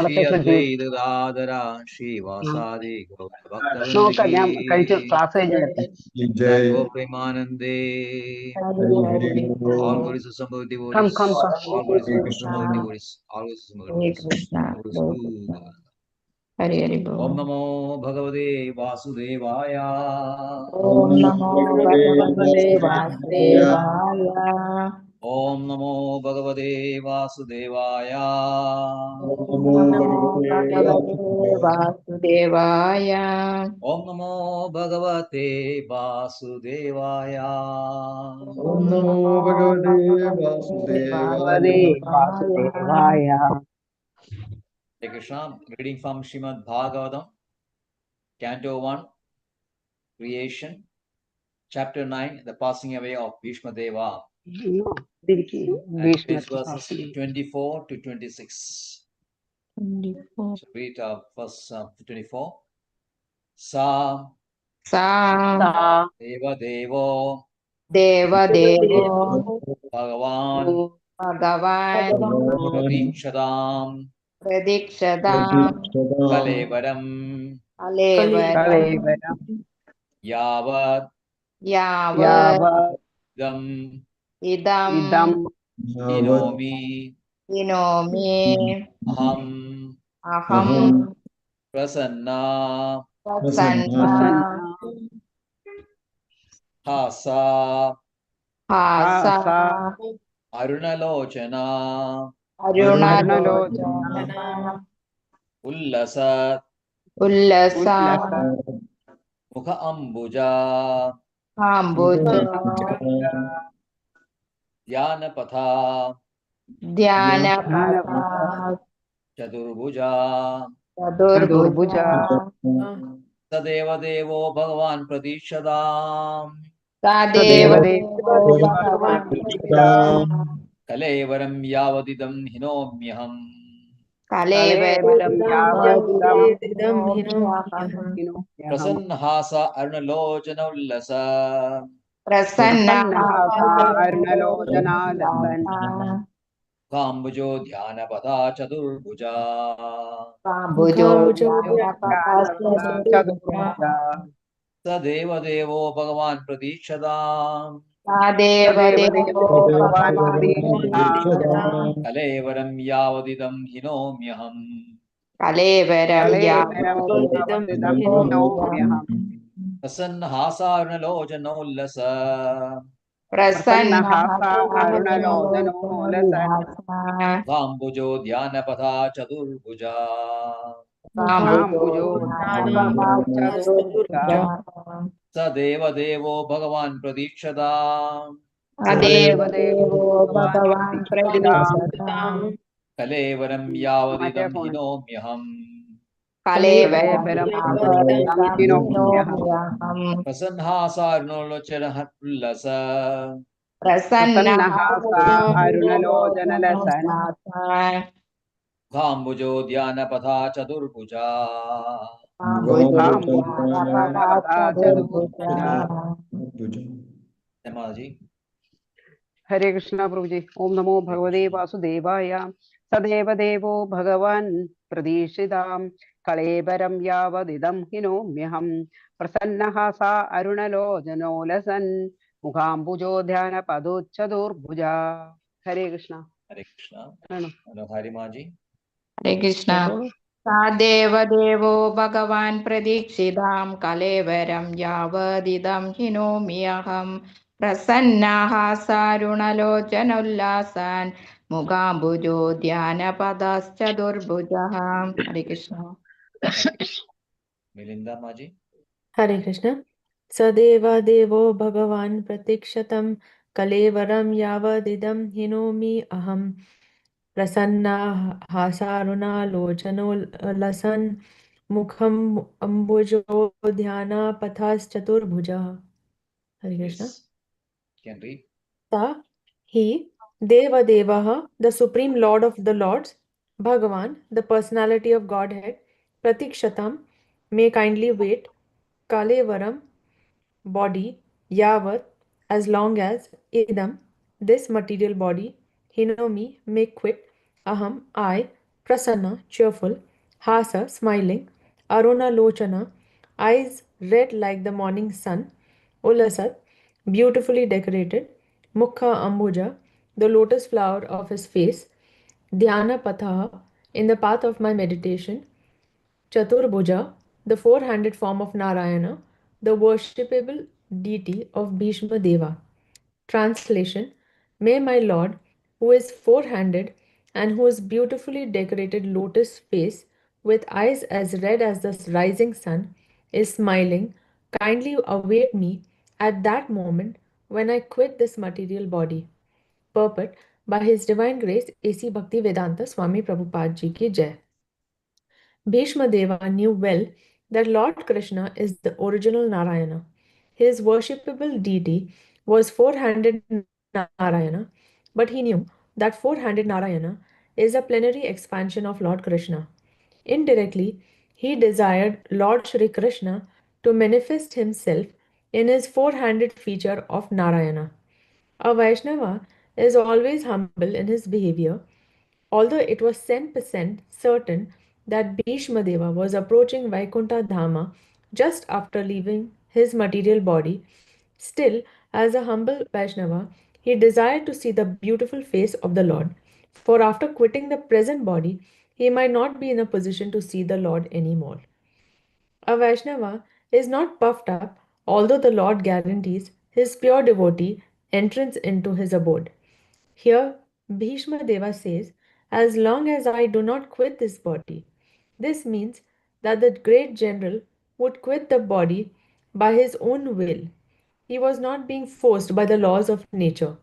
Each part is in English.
Shri Advaita Dadara Shri Vasadi Gaurabhaktavrindaki Jai Gopremanande. All glories to Samudhi Bodhis. All glories to Samudhi Bodhis. All glories to Samudhi Bodhis. Hari Hari Bol. Om Namo Bhagavate Vasudevaya. Om Namo Bhagavate Vasudevaya. Om Namo Bhagavate Vasudevaya. Om Namo Bhagavate Vasudevaya. Om Namo Bhagavate Vasudevaya. Om Namo Bhagavate Vasudevaya. Hare Krishna, reading from Srimad Bhagavatam, Canto 1, Creation, Chapter 9, the passing away of Bhishma Deva. And page verses 24 to 26. 24. So read verse 24. Sa Deva Devo Bhagavan Pradikshadam Kalevaram Yavat Idam Hinomi Aham Prasanna Hasa Arunalochana Ullasat Mukha Ambuja Dhyanapatha Chadurbuja Sadeva Devo Bhagavan Pradishadam Kalevaram Yavadidam Hinomyaham Prasannahasa Arunalochana Ullasa Kambujo Dhyanapatha Chadurbuja Sadeva Devo Bhagavan Pradishadam Kalevaram Yavadidam Hinomyaham Prasannahasa Arunalochana Ullasa Kambujo Dhyanapatha Chadurbuja Sadeva Devo Bhagavan Pradikshadam Kalevaram Yavadidam Hinomyaham Prasannahasa Arunalochana Ullasa Kambujo Dhyanapatha Chadurbuja Namaji. Hare Krishna Prabhuji. Om Namo Bhagavate Vasudevaya. Sadeva Devo Bhagavan Pradishidam Kalevaram Yavadidam Hinomyaham Prasannahasa Arunalo Janolasan Mukhambujo Dhyana Padochadur Bhuja. Hare Krishna. Hare Krishna. Hari Maji. Hare Krishna. Sadeva Devo Bhagavan Pradikshidam Kalevaram Yavadidam Hinomyaham Prasannaha Sarunalochanallasan Mughambujo Dhyanapadaschya Durbhujaha. Hare Krishna. Milinda Maji. Hare Krishna. Sadeva Devo Bhagavan Pratikshtam Kalevaram Yavadidam Hinomi Aham Prasanna Hasaruna Lochano Lasan Mukham Ambujo Dhyana Pathas Chaturbhuja. Hare Krishna. Yes. Can read. Sa, he, Deva Devaha, the Supreme Lord of the Lords, Bhagavan, the personality of Godhead, Pratikshatam, may kindly wait, Kalevaram, body, Yavat, as long as, Idam, this material body, Hinomi, may quit, Aham, I, Prasanna, cheerful, Hasa, smiling, Aruna Lochana, eyes red like the morning sun, Ulasat, beautifully decorated, Mukha Ambuja, the lotus flower of his face, Dhyana Pathaha, in the path of my meditation, Chaturbhuja, the four-handed form of Narayana, the worshipable deity of Bhishma Deva. Translation: May my Lord, who is four-handed and whose beautifully decorated lotus face with eyes as red as the rising sun is smiling, kindly await me at that moment when I quit this material body. Purport: by His Divine Grace, A.C. Bhakti Vedanta Swami Prabhupada Ji ki Jai. Bhishma Deva knew well that Lord Krishna is the original Narayana. His worshipable deity was four-handed Narayana, but he knew that four-handed Narayana is a plenary expansion of Lord Krishna. Indirectly, he desired Lord Shri Krishna to manifest himself in his four-handed feature of Narayana. A Vaishnava is always humble in his behavior. Although it was 10% certain that Bhishma Deva was approaching Vaikuntha Dhama just after leaving his material body, still, as a humble Vaishnava, he desired to see the beautiful face of the Lord. For after quitting the present body, he might not be in a position to see the Lord anymore. A Vaishnava is not puffed up, although the Lord guarantees his pure devotee entrance into his abode. Here, Bhishma Deva says, as long as I do not quit this body. This means that the great general would quit the body by his own will. He was not being forced by the laws of nature.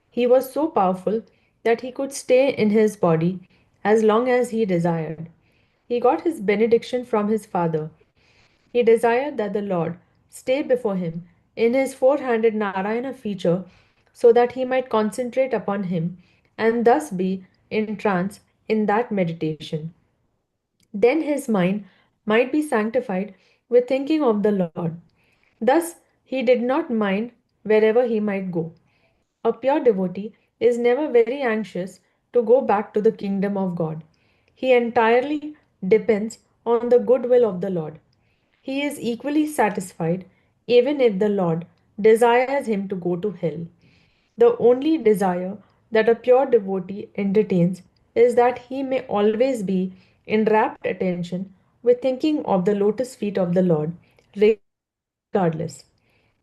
He was so powerful that he could stay in his body as long as he desired. He got his benediction from his father. He desired that the Lord stay before him in his four-handed Narayana feature so that he might concentrate upon him and thus be in trance in that meditation. Then his mind might be sanctified with thinking of the Lord. Thus he did not mind wherever he might go. A pure devotee is never very anxious to go back to the kingdom of God. He entirely depends on the goodwill of the Lord. He is equally satisfied even if the Lord desires him to go to hell. The only desire that a pure devotee entertains is that he may always be in rapt attention with thinking of the lotus feet of the Lord, regardless.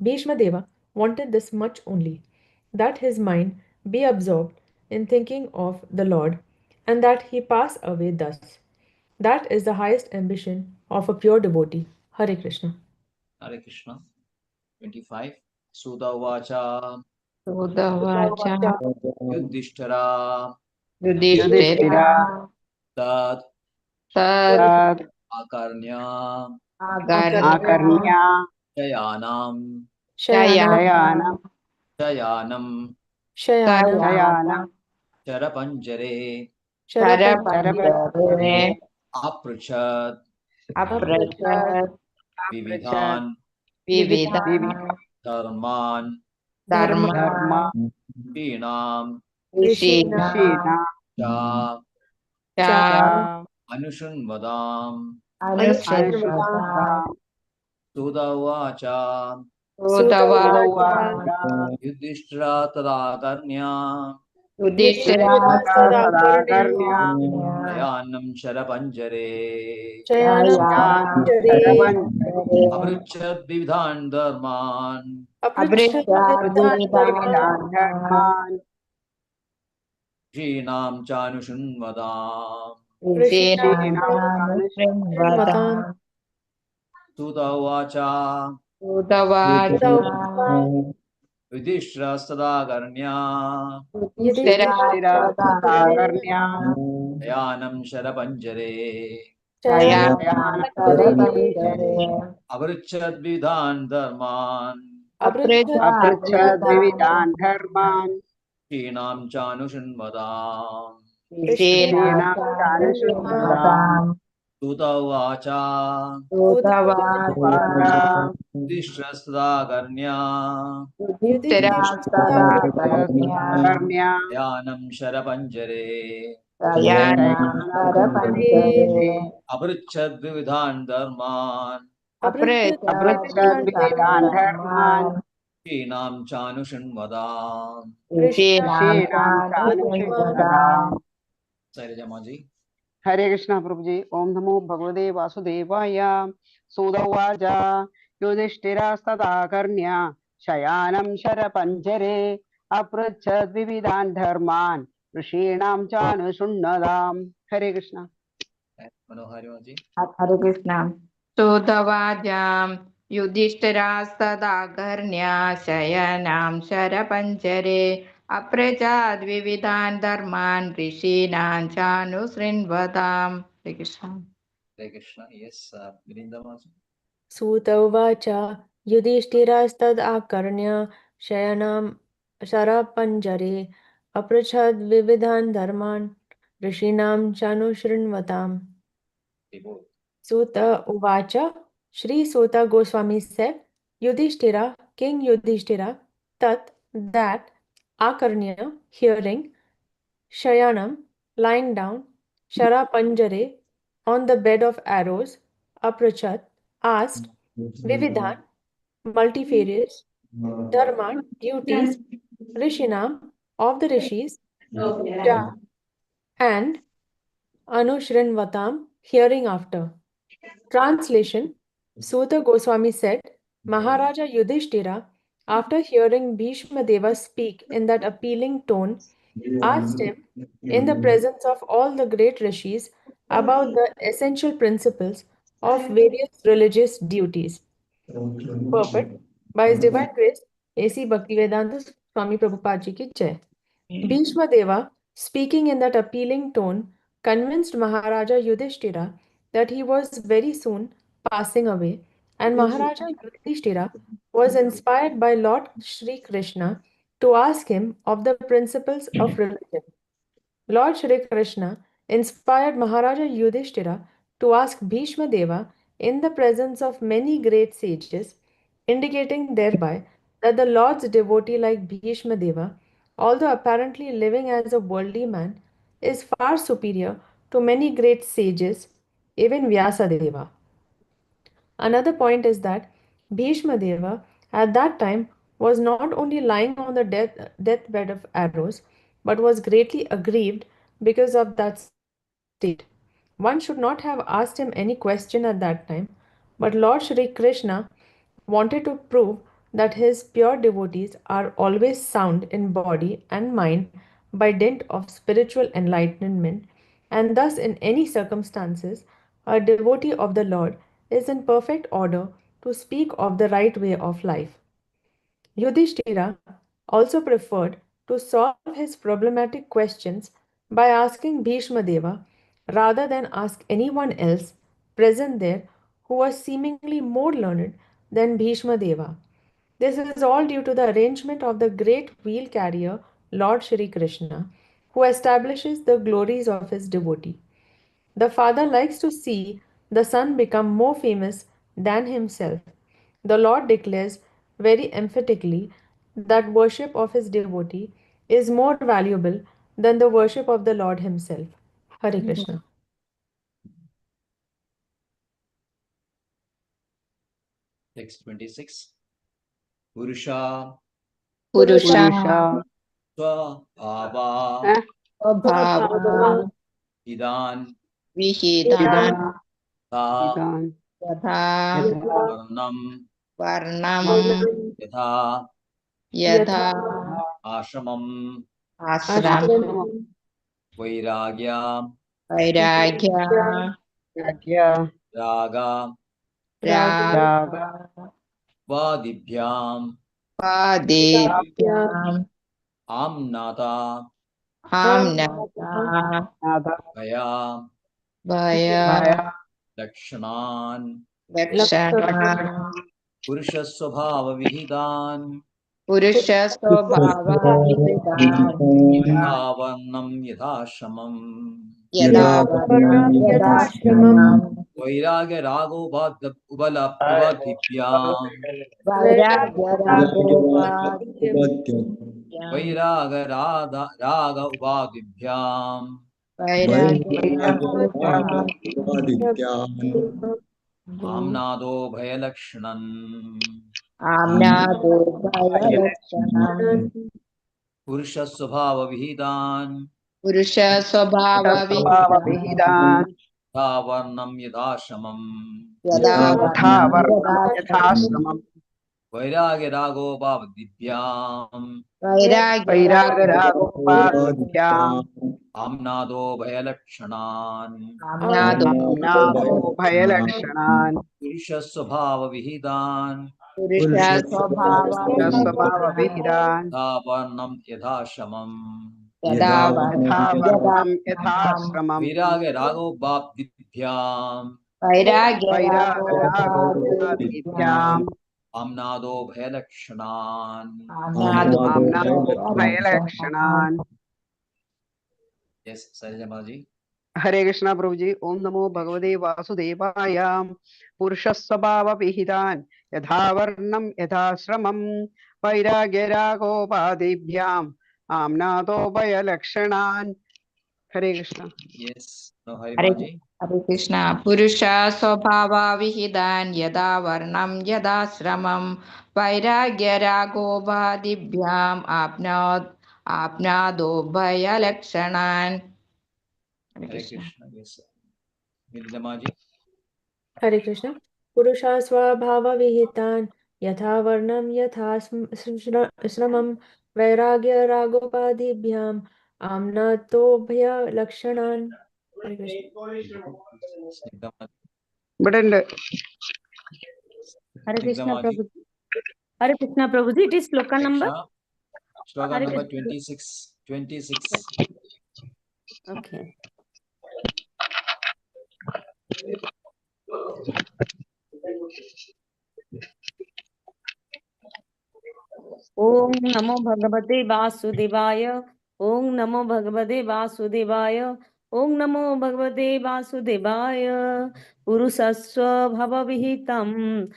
Bhishma Deva wanted this much only, that his mind be absorbed in thinking of the Lord, and that he pass away thus. That is the highest ambition of a pure devotee. Hare Krishna. Hare Krishna. 25. Sudha Vacha Sudavacha Yudhishthira Yudhishthira Tad Tad Tad Akarnya Agarya Akarnya Shayanam Shayana Shayanam Shayana Shayana Charapanjare Charapanjare Aprachat Aprachat Vividhan Vividhan Dharman Dharma Dharma Shinam Rishina Shina Cha Cha Cha Anushunvadam Anushirvata Anushruvata Sudha Vacha Sudavacha Sudavacha Yudhishthira Tadakarnya Yudhishthira Tadakarnya Shayanam Charapanjare Shyan Charavan Aprachat Vividhan Dharman Vividan Dharman Shinam Chanushunvadam Shinam Sudavacha Sudha Vacha Yudhishthira Tadakarnya Yudhishthira Tadakarnya Shayanam Charapanjare Shyan Aprachat Vividhan Dharman Aprachat Vividan Dharman Shinam Chanushunvadam Shinam Chanushruvata Sudha Vacha Vacha Yudhishthira Yudhishthira Tadakarnya Yanam Sharapanjare Sayanam Sarapanchare अपृच्छद् विविधान् धर्मान् अपृच्छद् विविधान् धर्मान् ऋषीणां चानुशृण्वताम् Rishinam ऋषीणां चानुशृण्वताम्। Selja जी। हरे कृष्ण प्रभु जी। ओम नमो भगवते वासुदेवाय। सूत उवाच युधिष्ठिरस्तदाकर्ण्य शयानं शरपञ्जरे अपृच्छद् विविधान् धर्मान् ऋषीणां चानुशृण्वताम्। हरे कृष्ण। मनोहर जी। Hare Krishna. Sudavajam Yudhishthirastadagarnya Shayanam Sharapanchare Aprajad Vividhan Dharman Rishinam Chanusrinvatam. Hare Krishna. Hare Krishna. Yes, Vrindama ji. सूत उवाच युधिष्ठिरस्तदाकर्ण्य शयनं शरपञ्जरे अपृच्छद्विविधान् धर्मान् ऋषीणां चानुशृण्वताम्. Suta Uvacha. Sri Suta Goswami said, Yudhishthira, King Yudhishthira, Tat, that, Akarnya, hearing, Shayanam, lying down, Sharapanjare, on the bed of arrows, Aprachat, asked, Vividhan, multifarious, Dharman, duties, Rishinam, of the rishis, Cha, and Anushrinvatam, hearing after. Translation. Suta Goswami said, Maharaja Yudhishthira, after hearing Bhishma Deva speak in that appealing tone, asked him, in the presence of all the great rishis, about the essential principles of various religious duties. Purport. By His Divine Grace, A.C. Bhaktivedanta Swami Prabhupada Ji ki Jai. Bhishma Deva, speaking in that appealing tone, convinced Maharaja Yudhishthira that he was very soon passing away, and Maharaja Yudhishthira was inspired by Lord Shri Krishna to ask him of the principles of religion. Lord Shri Krishna inspired Maharaja Yudhishthira to ask Bhishma Deva in the presence of many great sages, indicating thereby that the Lord's devotee like Bhishma Deva, although apparently living as a worldly man, is far superior to many great sages, even Vyasa Deva. Another point is that Bhishma Deva at that time was not only lying on the deathbed of arrows, but was greatly aggrieved because of that state. One should not have asked him any question at that time, but Lord Shri Krishna wanted to prove that his pure devotees are always sound in body and mind by dint of spiritual enlightenment, and thus in any circumstances, a devotee of the Lord is in perfect order to speak of the right way of life. Yudhishthira also preferred to solve his problematic questions by asking Bhishma Deva rather than ask anyone else present there who was seemingly more learned than Bhishma Deva. This is all due to the arrangement of the great wheel carrier Lord Shri Krishna, who establishes the glories of his devotee. The father likes to see the son become more famous than himself. The Lord declares very emphatically that worship of his devotee is more valuable than the worship of the Lord himself. Hare Krishna. Text 26. Purusha Purusha पुरुषा Swabhava Bhava Idan Vihidan Tha इदान Yatha यथा Varnam Varnam Yatha Yatha Ashramam Ashram Vairagya Vairagya यज्ञ Raga राग Raga Vadibhyam Padebhyam Amnata Amnata नाद Gaya Bhaya भय Lakshanan Lakshana Purusha Swabhava Vihidan Purusha Swabhava Vihidan Yatha Varnam Yatha Shramam Yada Varnam Yada Shramam Vairagya Rago Ubadibhyam Vairagya Raghova Vairaga Raga Ubadibhyam आम्नादो भयलक्षणम् आम्नादो भयलक्षणम् पुरुषस्वभावविहितान् पुरुष स्वभाव विहितान् यथा वर्णं यथाश्रमम् यदा यथा वर्णं वर्णं यदा यथाश्रमम् वैराग्यरागोपादिभ्याम् वैरागरागोपादिभ्याम् आम्नादो भयलक्षणान् आम्नादो भयलक्षणान् पुरुषस्वभावविहितान् पुरुष स्वभाव स्वभावविहितान् यथा वर्णं यथाश्रमम् यदा यथा वर्णं वर्णं यथाश्रमम् वैराग्यरागोपादिभ्याम् वैरागरागोपादिभ्याम् आम्नादो भयलक्षणान् आम्नादो भयलक्षणान् यस सरिजमाजी हरे कृष्णा प्रभु जी। ओम नमो भगवते वासुदेवाय। पुरुषस्वभावविहितान् यथा वर्णं यथाश्रमम् वैराग्यरागोपादिभ्याम् आम्नादो भयलक्षणान्। हरे कृष्णा। यस नो हरे हरिमाजी हरे कृष्ण पुरुष स्वभाव विहितान् यदा वर्णं यदाश्रमं वैराग्य रागोपादिभ्याम् आप्नादो भयलक्षणान् हरे हरे कृष्ण कृष्ण यस गिरिजमाजी हरे कृष्ण पुरुषा स्वभावविहितान् यथा वर्णं यथा श्रमं वैराग्यरागोपाधिभ्याम् आम्नातो भयलक्षणान् हरे कृष्ण स्निग्धमाजी बटन Hare Krishna स्निग्धमाजी Prabhuji. Hare Krishna Prabhuji. It is sloka number. Krishna श्लोक Hare number Krishna. 26 Okay. Om Namo Bhagavate Vasudevaya. Om Namo Bhagavate Vasudevaya. Om Namo Bhagavate Vasudevaya. Purusasva Bhava Vihitam.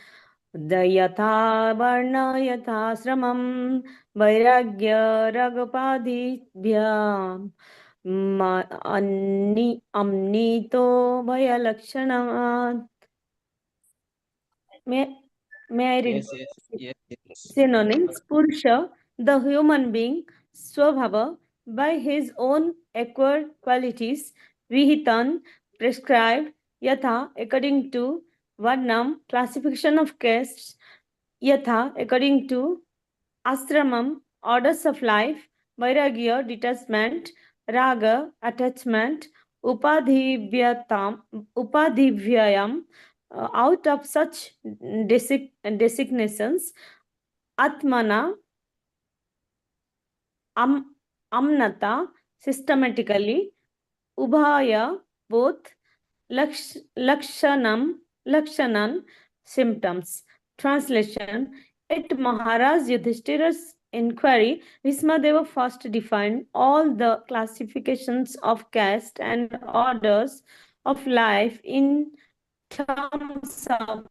Dayatha Varna Yatha Sramam. Vairagya Ragapadibhyam. Amnito Bhayalakshanam. May I read? yes yes yes yes Synonyms: Purusha, the human being, Swabhava, by his own acquired qualities, Vihitan, prescribed, Yatha, according to, Varnam, classification of castes, Yatha, according to, Ashramam, orders of life, Vairagya, detachment, Raga, attachment, Upadhivyayam, out of such designations, Atmana, Amnata, systematically, Ubhaya, both, Lakshanan, symptoms. Translation: At Maharaj Yudhishthira's inquiry, Bhismadeva first defined all the classifications of caste and orders of life in terms of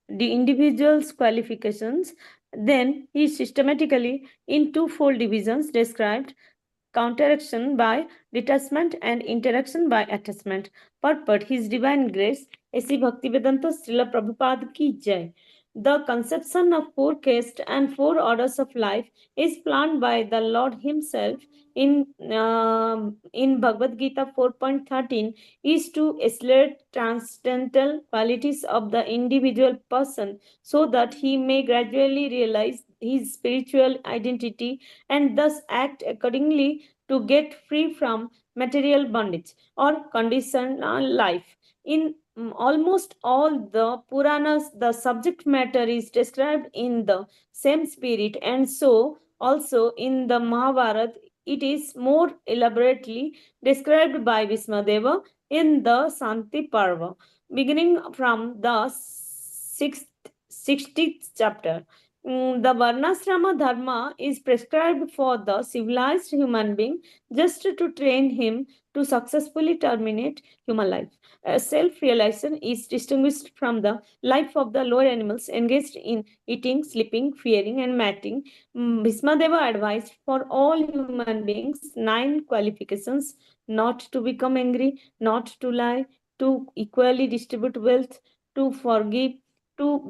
the individual's qualifications. Then he systematically, in twofold divisions, described counteraction by detachment and interaction by attachment. Purport: His Divine Grace, A.C. Bhaktivedanta Srila Prabhupada Ki Jai. The conception of four castes and four orders of life is planned by the Lord Himself in Bhagavad Gita 4.13 is to isolate transcendental qualities of the individual person so that he may gradually realize his spiritual identity and thus act accordingly to get free from material bondage or conditional life. In almost all the Puranas, the subject matter is described in the same spirit, and so also in the Mahabharata, it is more elaborately described by Bhismadeva in the Santi Parva, beginning from the 60th chapter. The Varnasrama Dharma is prescribed for the civilized human being just to train him to successfully terminate human life. Self-realization is distinguished from the life of the lower animals engaged in eating, sleeping, fearing, and mating. Bhismadeva advised for all human beings 9 qualifications not to become angry, not to lie, to equally distribute wealth, to forgive, to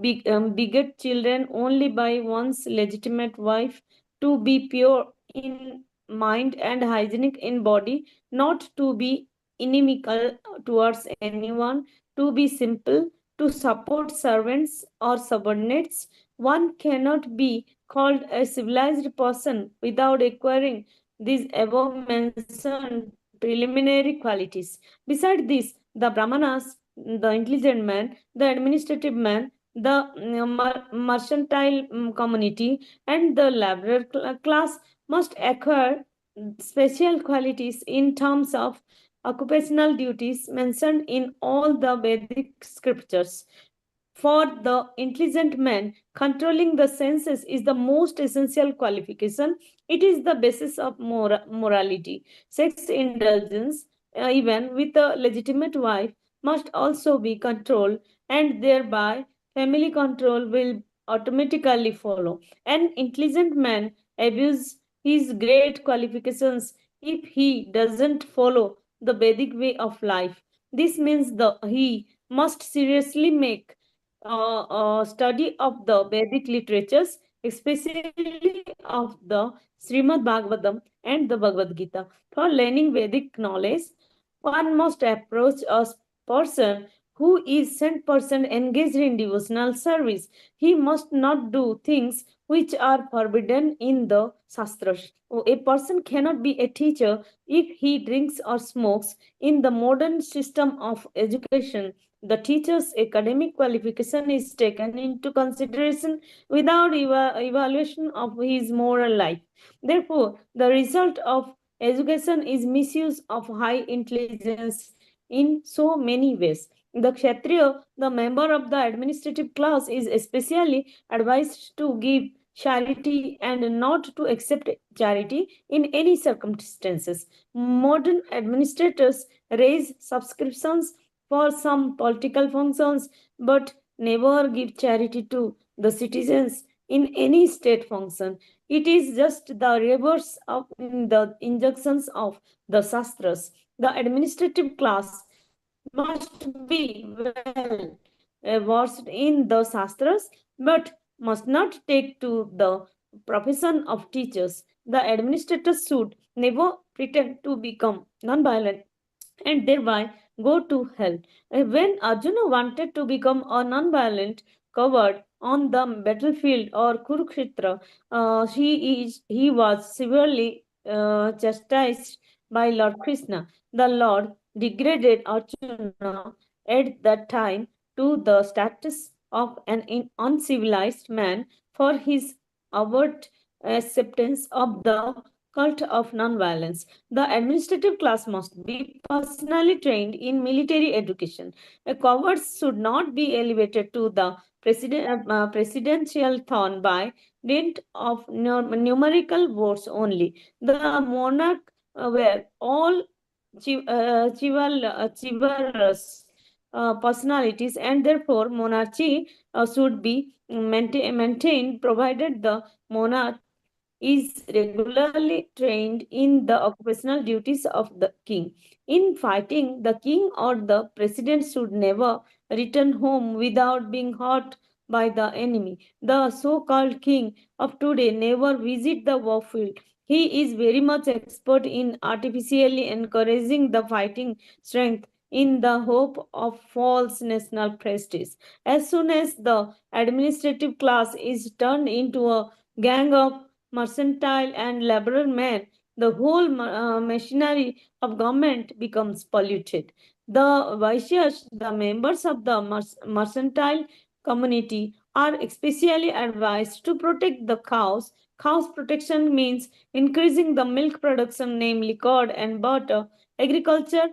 beget children only by one's legitimate wife, to be pure in mind and hygienic in body, not to be inimical towards anyone, to be simple, to support servants or subordinates. One cannot be called a civilized person without acquiring these above mentioned preliminary qualities. Beside this, the Brahmanas, the intelligent man, the administrative man, the mercantile community, and the laborer class must acquire special qualities in terms of occupational duties mentioned in all the Vedic scriptures. For the intelligent man, controlling the senses is the most essential qualification. It is the basis of morality. Sex indulgence, even with a legitimate wife, must also be controlled, and thereby family control will automatically follow. An intelligent man abuses his great qualifications if he doesn't follow the Vedic way of life. This means he must seriously make study of the Vedic literatures, especially of the Srimad Bhagavatam and the Bhagavad Gita. For learning Vedic knowledge, one must approach a person who is 100% engaged in devotional service. He must not do things which are forbidden in the Shastras. A person cannot be a teacher if he drinks or smokes. In the modern system of education, the teacher's academic qualification is taken into consideration without evaluation of his moral life. Therefore, the result of education is misuse of high intelligence in so many ways. The Kshatriya, the member of the administrative class, is especially advised to give charity and not to accept charity in any circumstances. Modern administrators raise subscriptions for some political functions but never give charity to the citizens in any state function. It is just the reverse of the injunctions of the Shastras. The administrative class must be well versed in the Shastras but must not take to the profession of teachers. The administrators should never pretend to become non-violent and thereby go to hell. When Arjuna wanted to become a non-violent coward on the battlefield or Kurukshetra, he was severely chastised by Lord Krishna. The Lord degraded Arjuna at that time to the status of an uncivilized man for his overt acceptance of the cult of non-violence. The administrative class must be personally trained in military education. Cowards should not be elevated to the presidential throne by dint of numerical votes only. The monarch were all chivalrous personalities, and therefore monarchy should be maintained provided the monarch is regularly trained in the occupational duties of the king. In fighting, the king or the president should never return home without being hurt by the enemy. The so-called king of today never visit the warfield. He is very much expert in artificially encouraging the fighting strength in the hope of false national prestige. As soon as the administrative class is turned into a gang of mercantile and laborer men, the whole machinery of government becomes polluted. The Vaishyas, the members of the mercantile community, are especially advised to protect the cows. Cows protection means increasing the milk production, namely curd and butter. Agriculture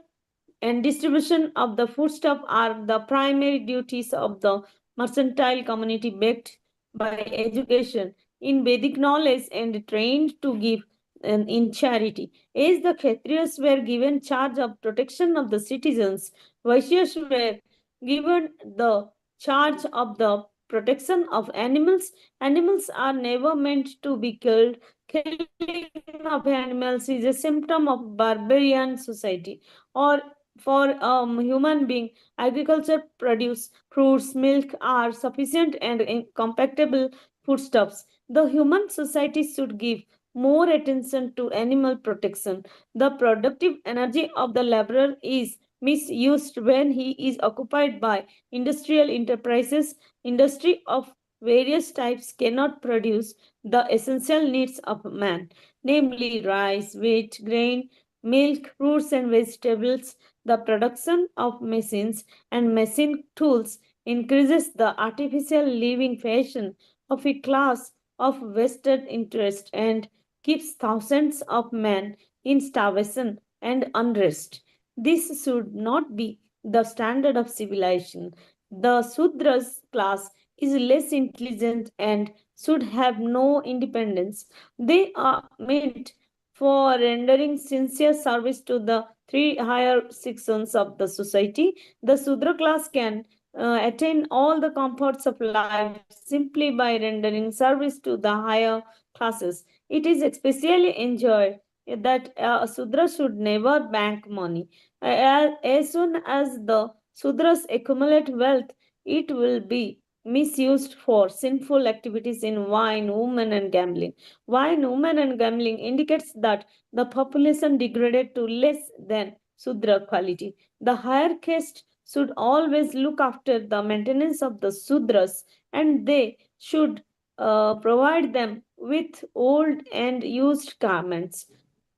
and distribution of the foodstuff are the primary duties of the mercantile community backed by education in Vedic knowledge and trained to give in charity. As the Kshatriyas were given charge of protection of the citizens, Vaishyas were given the charge of the protection of animals. Animals are never meant to be killed. Killing of animals is a symptom of barbarian society. Or for a human being, agriculture produce fruits, milk are sufficient and compatible foodstuffs. The human society should give more attention to animal protection. The productive energy of the laborer is misused when he is occupied by industrial enterprises. Industry of various types cannot produce the essential needs of man, namely rice, wheat, grain, milk, fruits, and vegetables. The production of machines and machine tools increases the artificial living fashion of a class of vested interest and keeps thousands of men in starvation and unrest. This should not be the standard of civilization. The Sudras class is less intelligent and should have no independence. They are meant for rendering sincere service to the three higher sections of the society. The Sudra class can attain all the comforts of life simply by rendering service to the higher classes. It is especially enjoyed that a Sudra should never bank money. As soon as the Sudras accumulate wealth, it will be misused for sinful activities in wine, women, and gambling. Wine, women, and gambling indicates that the population degraded to less than Sudra quality. The higher caste should always look after the maintenance of the Sudras, and they should provide them with old and used garments.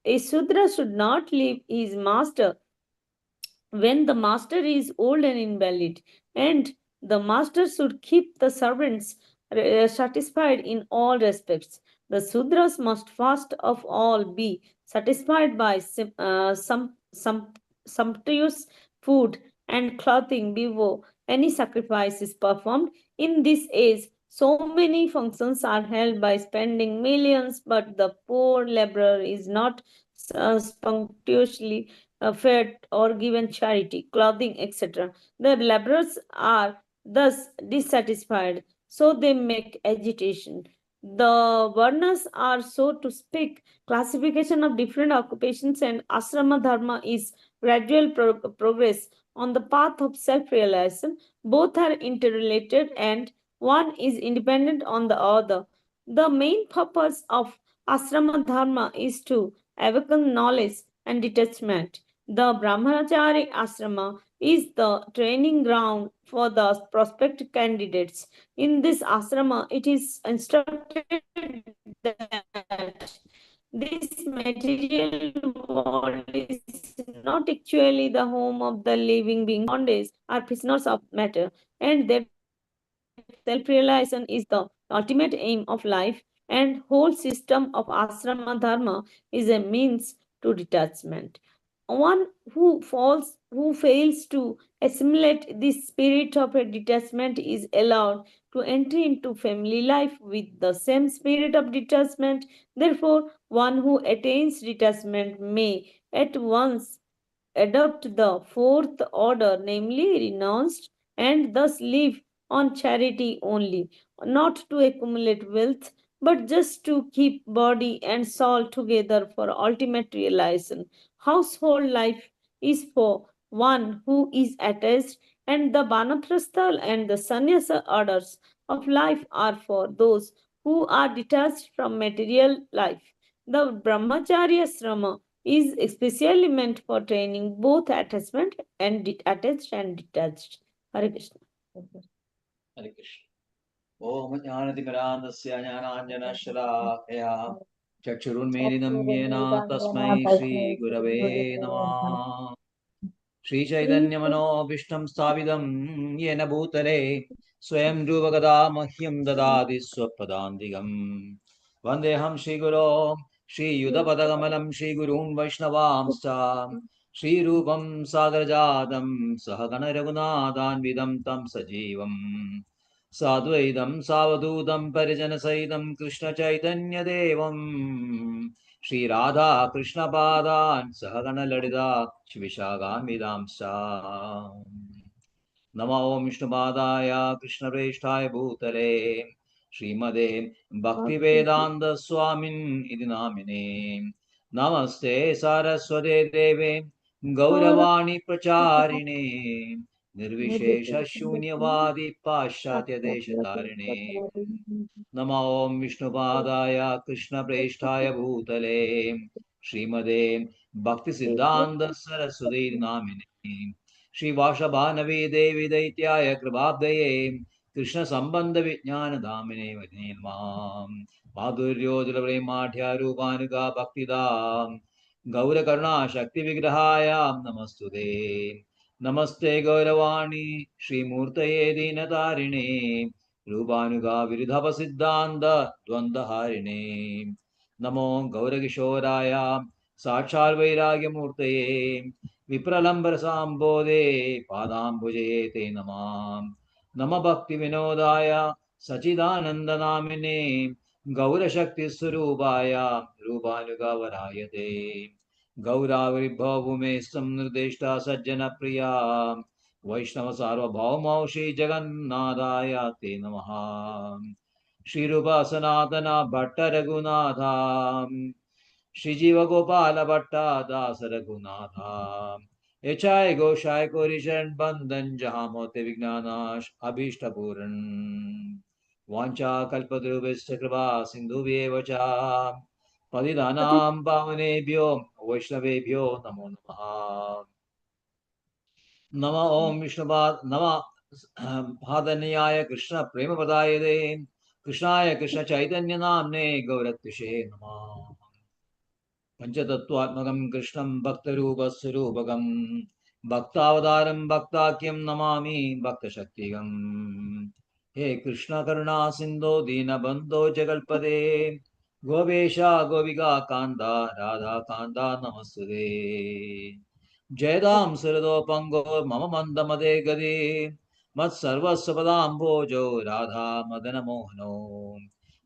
A Sudra should not leave his master when the master is old and invalid, and the master should keep the servants satisfied in all respects. The Sudras must first of all be satisfied by some sumptuous food and clothing before any sacrifice is performed. In this age, so many functions are held by spending millions, but the poor laborer is not spontaneously fed or given charity, clothing, etc. The laborers are thus dissatisfied, so they make agitation. The varnas are, so to speak, classification of different occupations, and asrama dharma is gradual progress on the path of self-realization. Both are interrelated and one is independent on the other. The main purpose of asrama dharma is to awaken knowledge and detachment. The Brahmachari ashrama is the training ground for the prospective candidates. In this ashrama, it is instructed that this material world is not actually the home of the living being. Bondage are prisoners of matter, and that self-realization is the ultimate aim of life, and whole system of asrama dharma is a means to detachment. One who fails to assimilate this spirit of a detachment is allowed to enter into family life with the same spirit of detachment. Therefore, one who attains detachment may at once adopt the fourth order, namely renounced, and thus live on charity only, not to accumulate wealth, but just to keep body and soul together for ultimate realization. Household life is for one who is attached, and the Banaprastha and the Sannyasa orders of life are for those who are detached from material life. The Brahmacharya Srama is especially meant for training both attachment and attached and detached. Hare Krishna. Hare Krishna. Om Jnanatimirandasya Jnananjanashalakhaya Chakshurunmilitam Yena Tasmai Shri Gurave Namah. Shri Chaitanya Manobhishtam Sthavidam Yena Bhutale Swayam Rupakada Mahyam Dadati Swapadantigam Vandeham Shri Guru Shri Yudhapadagamalam Shri Gurun Vaishnavamsa Shri Rupam Sagarajadam Sahagana Raghunadan Vidam Tam Sajivam Sadvaidam Savadudam Parijana Saidam Krishna Chaitanya Devam Shri Radha Krishna Padan Sahagana Ladida Shivishagam Sa Namo Om Vishnupadaya Krishna Preshthaya Bhutale Srimade Bhaktivedanta Swamin Iti Namine. Namaste Saraswate Deve Gauravani Pracharine Nirvishesha Shunyavadi Pashatya Deshatarine. Namo Om Vishnupadaya Krishna Presthaya Bhutale Srimade Bhakti Siddhanta Saraswati Namine Shri Vashabhanavi Devi Daityaya Kribhabdaye Krishna Sambandha Vijnana Dhamine Vajnilmam Madhuryo Jalapremadhya Rupanuga Bhakti Dham Gaura Karna Shakti Vigrahaya Namastude Namaste Gauravani Shri Murtaye Dinatarine Rupanuga Viridhava Siddhanta Dvandharine Namo Gaurakishoraya Sakshar Vairagya Murtaye Vipralambar Sambode Padambuje Te Namam Nama Bhakti Vinodaya Sachidananda Namine Gaura Shakti Surubaya Rupanuga Varayate Gaura Vibhavume Samnirdeshta Sajjana Priya Vaishnava Sarvabhauma Shri Jagannadaya Te Namaha Shri Rupa Sanatana Bhatta Raghunatha Shri Jiva Gopala Bhatta Dasa Raghunatha Echai Goshai Korishan Bandhan Jahamote Vignanash Abhishta Puran Vancha Kalpadruvescha Kripa Sindhuvye Vacha Padidanam Pavanebhyo Vaishnavebhyo Namo Namaha Nama Om Vishnupad Nama Bhadanyaya Krishna Premapadaye Krishnaya Krishna Chaitanya Namne Gauratishe Nama Panchatattvatmakam Krishnam Bhaktarupaswarupakam Bhaktavadaram Bhaktakyam Namami Bhaktashaktigam He Krishna Karuna Sindho Dinabandho Jagalpade Govesha Govika Kanda Radha Kanda Namaste Jayadam Sarado Pango Mama Mandamade Gade Mat Sarvasvapadam Bhojo Radha Madana Mohano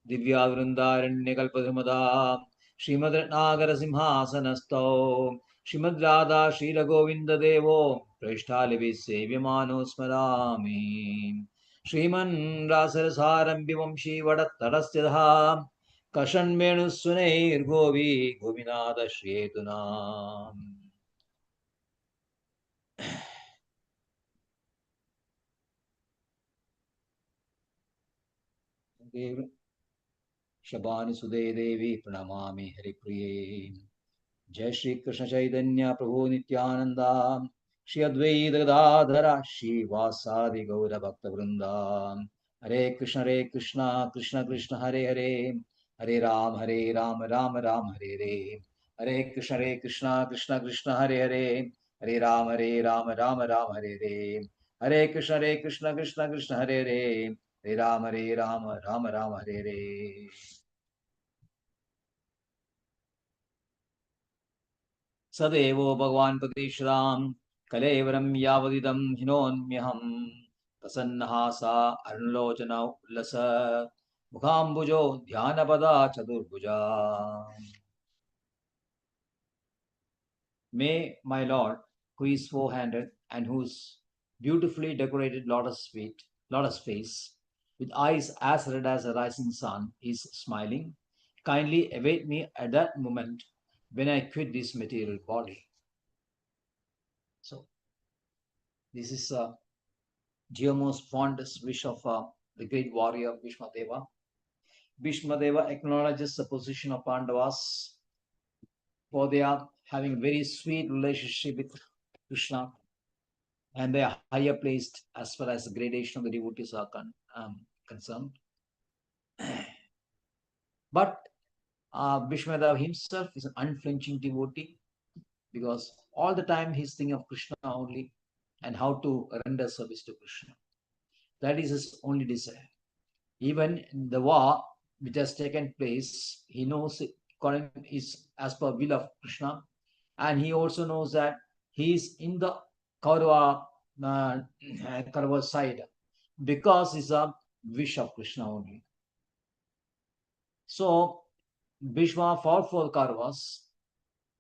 Divya Vrindaranya Srimad Ratnagara Simhasanasto Srimad Radha Srila Govinda Devo Prashtalivi Sevyamano Smarami Sriman Rasarasaram Vivamshi Vadattarasya Kashan Menu Sunair Govi Govinada Shretuna Shabani Sude Devi Pranamami Hari Priye Jai Shri Krishna Chaitanya Prabhu Nityananda Shri Advaita Gadadhara Shri Vasadi Gaura Bhakta Vrinda Hare Krishna Krishna Krishna Hare Hare Hare Ram Ram Ram Hare Hare Hare Krishna Krishna Krishna Hare Hare Hare Ram Ram Ram Hare Hare Hare Krishna Krishna Krishna Hare Hare Hare Ram Ram Ram Hare Hare Sadevo Bhagavan Padishram Kalevaram Yavadidam Hinonmyaham Tasannahasa Arunlochana Ullasa Mukhambujo Dhyanabada Chaturbuja. May my Lord, who is four-handed and whose beautifully decorated lotus face, with eyes as red as a rising sun, is smiling, kindly await me at that moment when I quit this material body. So, this is Jivamo's fondest wish of the great warrior Bhishma Deva. Bhishma Deva acknowledges the position of Pandavas, for they are having very sweet relationship with Krishna, and they are higher placed as far as the gradation of the devotees are concerned. But Bhishma Deva himself is an unflinching devotee, because all the time he's thinking of Krishna only and how to render service to Krishna. That is his only desire. Even in the war which has taken place, he knows it is as per will of Krishna, and he also knows that he is in the Kaurava side because it's a wish of Krishna only. So Bhishma fought for the Kauravas,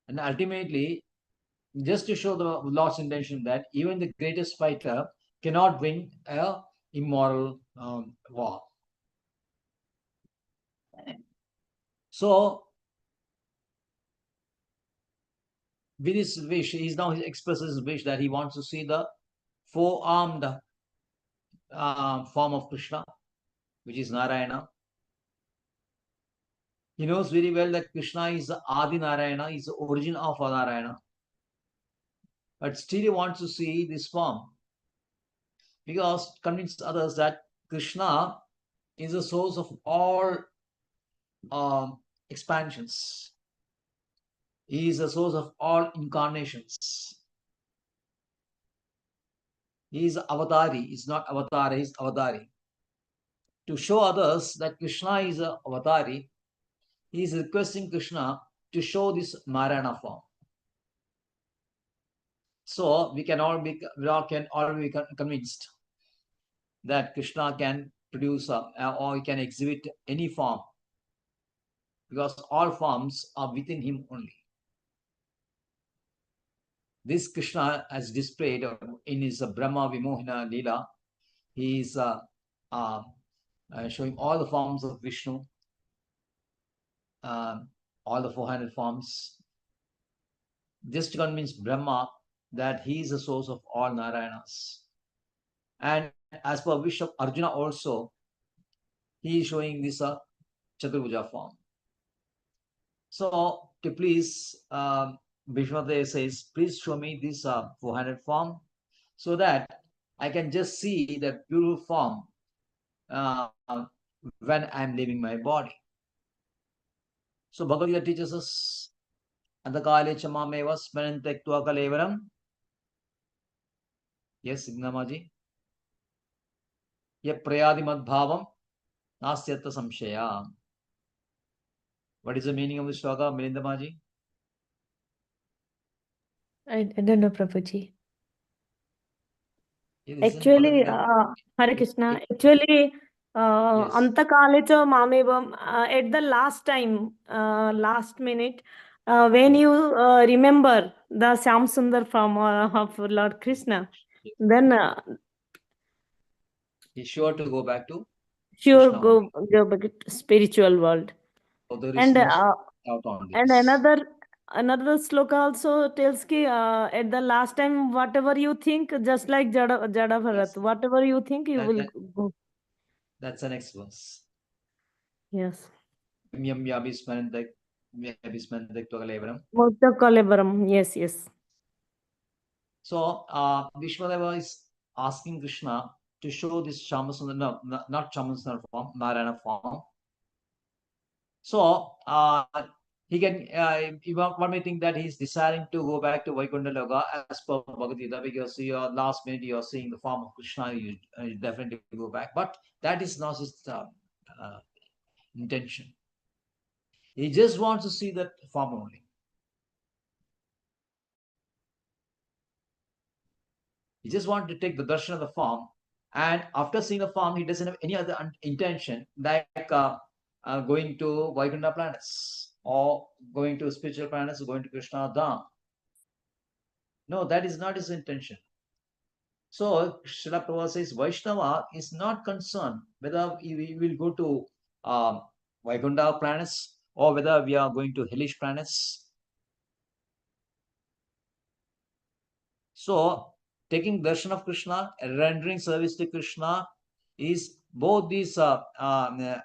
and ultimately, just to show the Lord's intention that even the greatest fighter cannot win a immoral war. So, with his wish, he expresses his wish that he wants to see the four-armed form of Krishna, which is Narayana. He knows very well that Krishna is the Adi Narayana, is the origin of Narayana. But still he wants to see this form because convince others that Krishna is the source of all expansions. He is the source of all incarnations. He is Avatari. He is not Avatar, he is Avatari. To show others that Krishna is a Avatari, he is requesting Krishna to show this Narayana form. So we all can all be convinced that Krishna can produce or he can exhibit any form because all forms are within him only. This Krishna has displayed in his Brahma Vimohina Leela. He is showing all the forms of Vishnu, all the 400 forms, just to convince Brahma that he is the source of all Narayanas. And as per wish of Arjuna also, he is showing this Chaturbuja form. So to please, Bhishmadeva says, please show me this 400 form so that I can just see that beautiful form when I'm leaving my body. So Bhagavad Gita teaches us, Andakale chamameva smarantektva kalevaram. Yes, Ignamaji. Ye prayadi madbhavam nastyata samshaya. What is the meaning of the shloka, Milindamaji? I don't know, Prabhuji. Actually, Hare Krishna, actually, Yes. Antakale cha mamevam, at the last time, last minute, when Yes. you remember the Syam Sundar from of Lord Krishna, Yes. then He's sure to go back to sure Krishna go only. go back to spiritual world. So there is And no doubt on and this. another sloka also tells ki at the last time whatever you think, just like Jada Bharat, Yes. whatever you think you will go. That's the next verse. Yes. Yam yabhismantek kalevaram. Mokta Kalevaram. Yes, yes. So Vishwadeva is asking Krishna to show this Shamasundar, no, not Shamasundar form, Narayana form. So he can, one may think that he's desiring to go back to Vaikuntha Loka as per Bhagavad Gita, because last minute you are seeing the form of Krishna, you definitely go back. But that is not his intention. He just wants to see that form only. He just wants to take the darshan of the form, and after seeing the form, he doesn't have any other intention like going to Vaikuntha planets or going to spiritual planets or going to Krishna Dham. No, that is not his intention. So Srila Prabhupada says Vaishnava is not concerned whether we will go to Vaikuntha planets or whether we are going to hellish planets. So taking darshan of Krishna, rendering service to Krishna is both these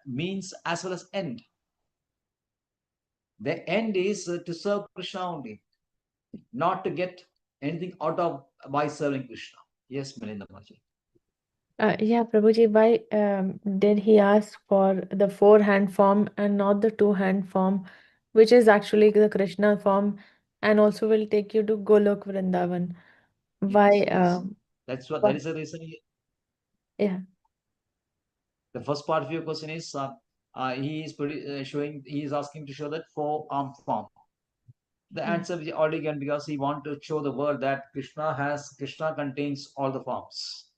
means as well as end. The end is to serve Krishna only, not to get anything out of by serving Krishna. Yes, Melinda Maji. Yeah, Prabhuji, why did he ask for the 4-hand form and not the 2-hand form, which is actually the Krishna form and also will take you to Golok Vrindavan? Why? Yes. That's what. That is the reason. Yeah. The first part of your question is he is showing. He is asking to show that 4-arm form. The answer is already given because he wants to show the world that Krishna contains all the forms.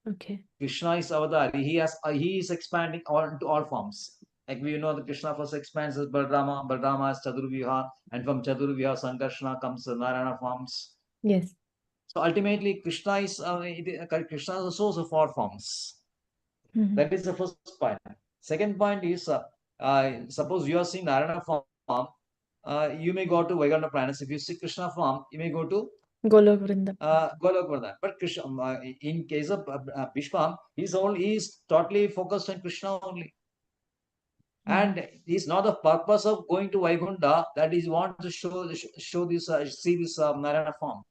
Okay. Krishna is Avadari. He is expanding into all forms. Like we know that Krishna first expands as Balarama. Balarama is Chaturviha, and from Chaturviha Sankarshana comes the Narayana forms. Yes. So ultimately, Krishna is the source of all forms. That is the first part. Second point is, suppose you are seeing Narayana form, you may go to Vaikuntha planets. If you see Krishna form, you may go to Golok Vrindavan. Golok Vrindavan. But Krishna, in case of Bhishma, he's totally focused on Krishna only. And it's not the purpose of going to Vaikuntha that he wants to show this, see this Narayana form.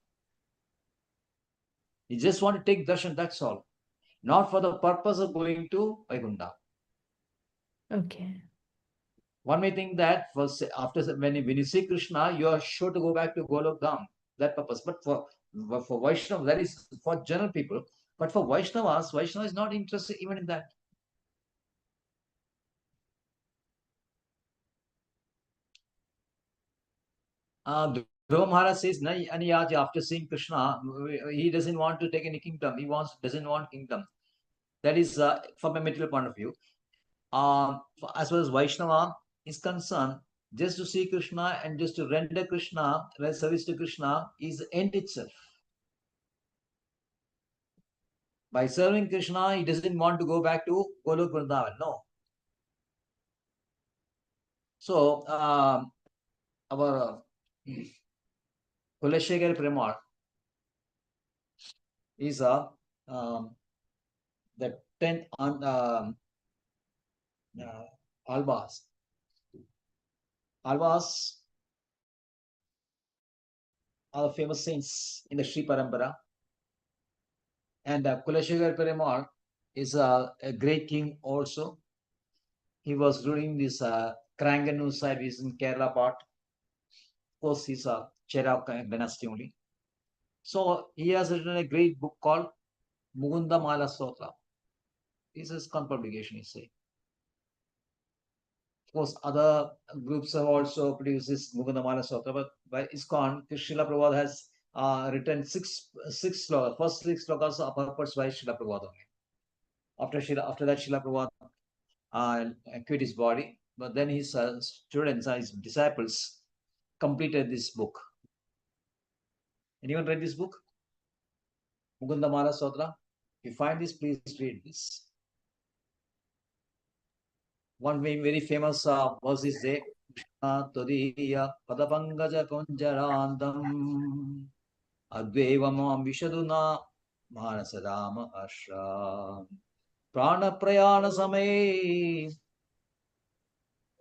He just want to take darshan, that's all. Not for the purpose of going to Vaikuntha. Okay. One may think that after when you see Krishna, you are sure to go back to Golok Dham, that purpose. But for Vaishnava, that is for general people. But for Vaishnavas, Vaishnava is not interested even in that. Dhruva Maharaj says, Aniyaji, after seeing Krishna, he doesn't want to take any kingdom. He doesn't want kingdom. That is from a material point of view. As far as Vaishnava is concerned, just to see Krishna and just to render Krishna, service to Krishna is the end itself. By serving Krishna, he doesn't want to go back to Golok Vrindavan. No. So, our Kuleshekar Perumal is the 10th on Alvas. Alvas are the famous saints in the Sri Parampara. And Kuleshekar Perumal is a great king also. He was ruling this Kranganur side, is in Kerala part. Of course, he's a Chera dynasty only. So he has written a great book called Mukunda Mala Stotra. This is publication, you say. Of course, other groups have also produced this Mukunda Mala Stotra, but by ISKCON, Srila Prabhupada has written six slokas. First 6 slokas are purports by Srila Prabhupada only. After that, Srila Prabhupada quit his body, but then his students, his disciples, completed this book. Anyone read this book? Mukunda Mala Stotra? If you find this, please read this. One very famous verse is there. Todiya Padapangaja Kunjarandam Advevamam Vishaduna Manasadama Ashram Prana Prayana Same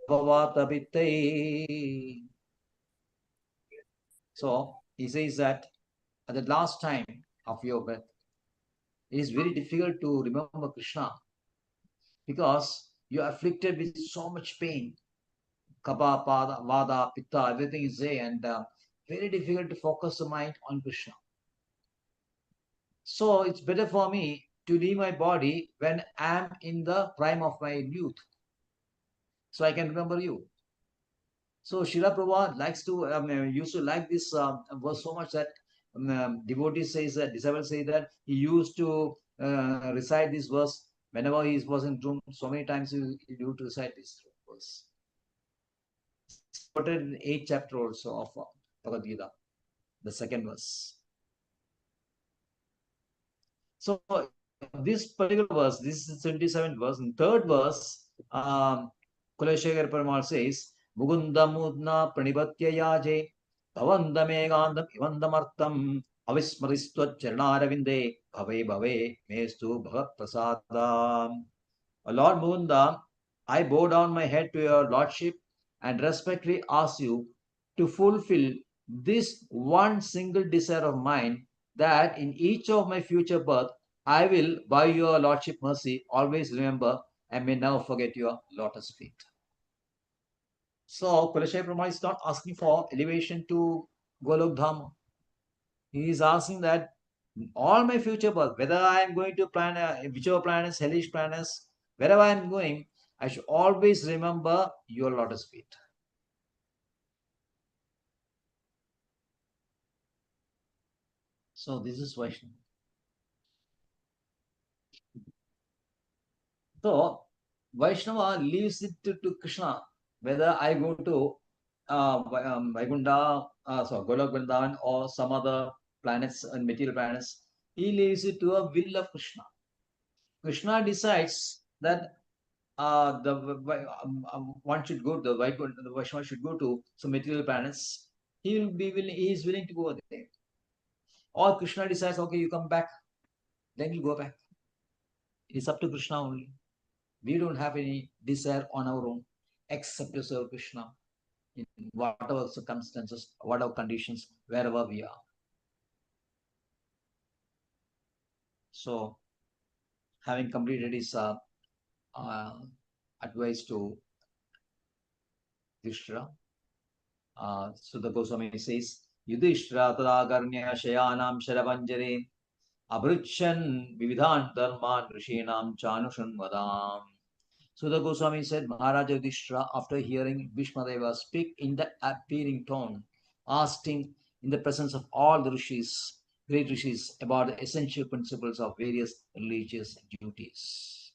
Bhavatabitte. So he says that at the last time of your birth, it is very difficult to remember Krishna because you are afflicted with so much pain. Kapha, Pada, Vada, Pitta, everything is there, and very difficult to focus the mind on Krishna. So it's better for me to leave my body when I am in the prime of my youth, so I can remember you. So Srila Prabhupada likes to used to like this verse so much that devotees says that, disciples say that he used to recite this verse whenever he was in room. So many times he used to recite this verse. It's quoted in 8th chapter also of Bhagavad Gita, the 2nd verse. So this particular verse, this is 27th verse. In 3rd verse, Kuleshekar Perumal says, Mugunda Mudna Pranibatya Yaje Bhavandamegandam Ivandamartam Avismaristwa Charanaravinde Bhave Bhave Mestu Bhagat Prasadam. Lord Mugunda, I bow down my head to your lordship and respectfully ask you to fulfill this one single desire of mine, that in each of my future birth, I will, by your lordship mercy, always remember and may never forget your lotus feet. So Kuleshekar Perumal is not asking for elevation to Golok Dham. He is asking that all my future birth, whether I am going to whichever planets, hellish planets, wherever I am going, I should always remember your lotus feet. So this is Vaishnava. So Vaishnava leaves it to Krishna, whether I go to Vaikuntha, Golok Vrindavan, or some other planets and material planets. He leaves it to a will of Krishna. Krishna decides that one should go, the Vaishnava should go to some material planets, he is willing to go there. Or Krishna decides, okay, you come back, then you go back. It's up to Krishna only. We don't have any desire on our own except to serve Krishna in whatever circumstances, whatever conditions, wherever we are. So, having completed his advice to Yudhishthira, so the Goswami says, Yudhishthira tadagarnya shayanam sharavanjare abruchan vividhan dharman rishinam chanushan vadam. So the Goswami said, Maharaja Yudhishthira, after hearing Bhishmadeva speak in that appearing tone, asked him in the presence of all the rishis, great rishis, about the essential principles of various religious duties.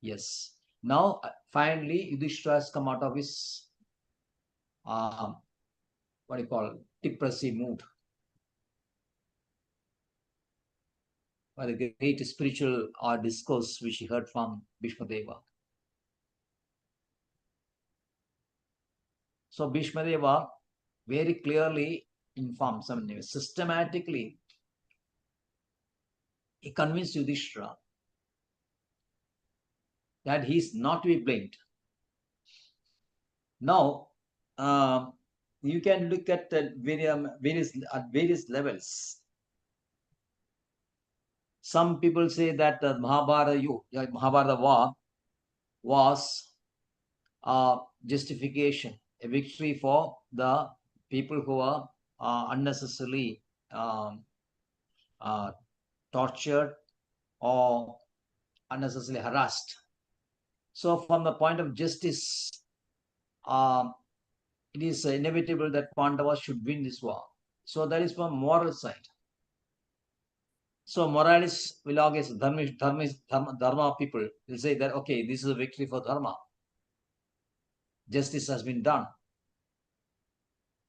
Yes. Now, finally, Yudhishthira has come out of his, what do you call, depressive mood, by the great spiritual discourse which he heard from Bhishmadeva. So Bhishmadeva very clearly informs, systematically, he convinced Yudhishthira that he is not to be blamed. Now, you can look at various levels. Some people say that the Mahabharata war was a justification, a victory for the people who are unnecessarily tortured or unnecessarily harassed. So from the point of justice, it is inevitable that Pandavas should win this war. So that is from moral side. So moralists will always, dharma people will say that, okay, this is a victory for dharma. Justice has been done.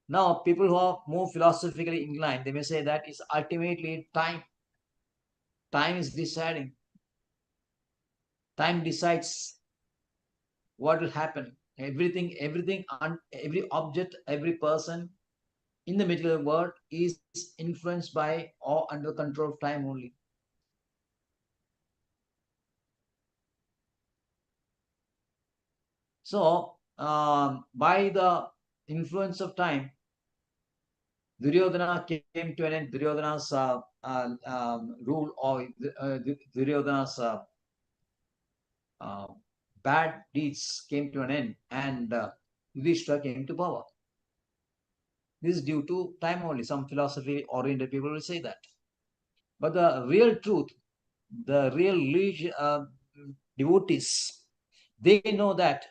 Now, people who are more philosophically inclined, they may say that it's ultimately time. Time is deciding. Time decides what will happen. Everything, every object, every person in the material world is influenced by or under control of time only. So, by the influence of time, Duryodhana came to an end. Duryodhana's rule or Duryodhana's bad deeds came to an end, and Yudhishthira came to power. This is due to time only. Some philosophy-oriented people will say that. But the real truth, the real devotees, they know that,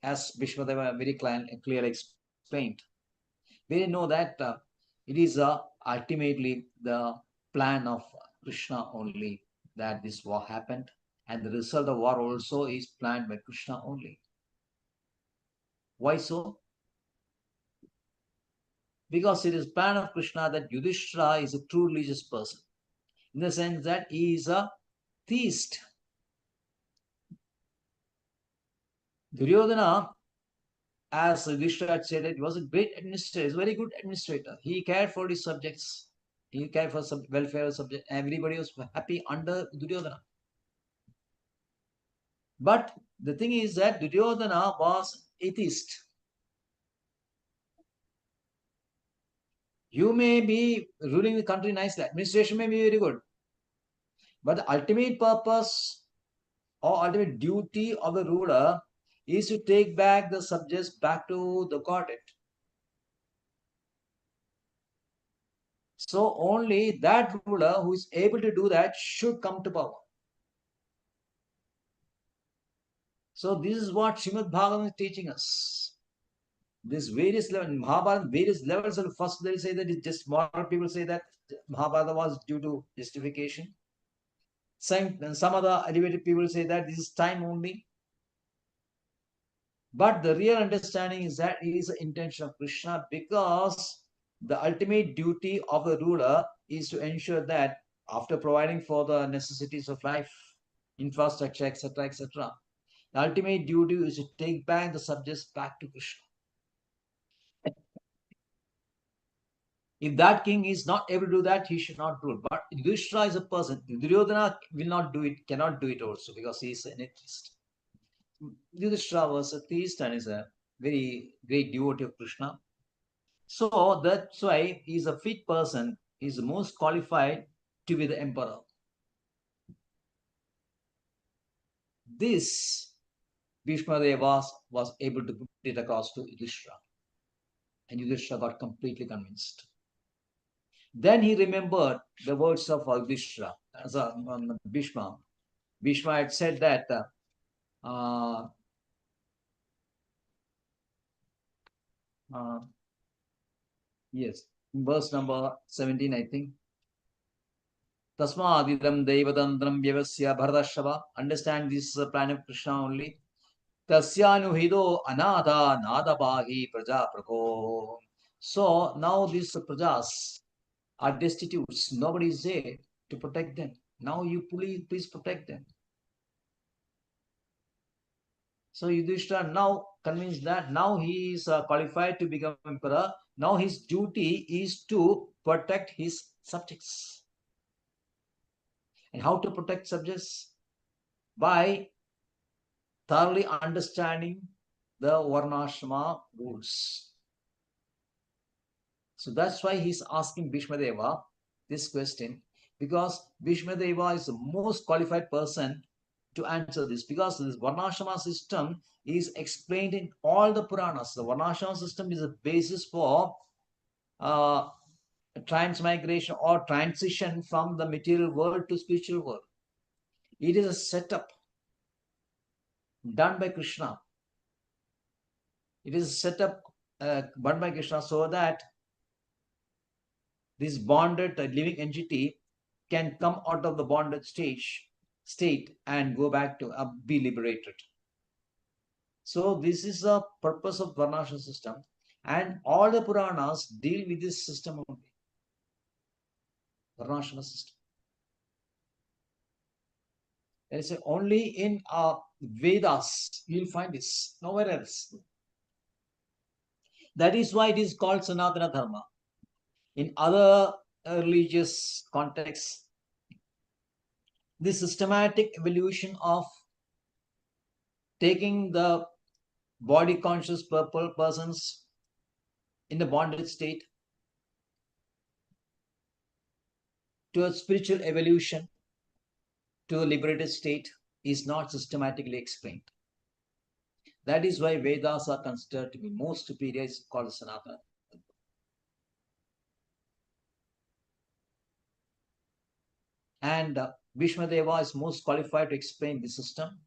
as Bhishmadeva very clearly explained, they know that it is ultimately the plan of Krishna only that this war happened, and the result of war also is planned by Krishna only. Why so? Because it is plan of Krishna that Yudhishthira is a true religious person, in the sense that he is a theist. Duryodhana, as Yudhishthira had said, it was a great administrator, he was a very good administrator. He cared for his subjects, he cared for the welfare of subjects. Everybody was happy under Duryodhana. But the thing is that Duryodhana was atheist. You may be ruling the country nicely, administration may be very good, but the ultimate purpose or ultimate duty of the ruler is to take back the subjects back to the godhead. So only that ruler who is able to do that should come to power. So this is what Srimad Bhagavatam is teaching us. This various levels, Mahabharata, various levels. Of first they say that it's just moral people say that Mahabharata was due to justification. Some other elevated people say that this is time only. But the real understanding is that it is the intention of Krishna, because the ultimate duty of the ruler is to ensure that after providing for the necessities of life, infrastructure, etc., etc., The ultimate duty is to take back the subjects back to Krishna. If that king is not able to do that, he should not rule. But Yudhishthira is a person. Duryodhana will not do it, cannot do it also, because he is an atheist. Yudhishthira was a theist and is a very great devotee of Krishna. So that's why he is a fit person. He is the most qualified to be the emperor. This Bhishma Deva was able to put it across to Yudhishthira. And Yudhishthira got completely convinced. Then he remembered the words of Yudhishthira, Bhishma. Bhishma had said that yes, in verse number 17, I think. Tasmadidam Devadandram Vyavasya Bharadashava. Understand this is a plan of Krishna only. Tasyanuhido Anada Nadabahi Praja Prako. So now these prajas are destitute. Nobody is there to protect them. Now you please protect them. So Yudhishthira now convinced that now he is qualified to become emperor. Now his duty is to protect his subjects. And how to protect subjects? By thoroughly understanding the Varnashrama rules. So that's why he's asking Bhishma Deva this question, because Bhishma Deva is the most qualified person to answer this, because this Varnashrama system is explained in all the Puranas. The Varnashrama system is a basis for transmigration or transition from the material world to spiritual world. It is a setup done by Krishna. It is a setup done by Krishna so that this bonded living entity can come out of the bonded state and go back to be liberated. So this is the purpose of Varnashrama system, and all the Puranas deal with this system only. Varnashrama system. There is only in Vedas you will find this, nowhere else. That is why it is called Sanatana Dharma. In other religious contexts, the systematic evolution of taking the body conscious persons in the bonded state to a spiritual evolution to a liberated state is not systematically explained. That is why Vedas are considered to be most superior, is called Sanatana. And Bhishma Deva is most qualified to explain the system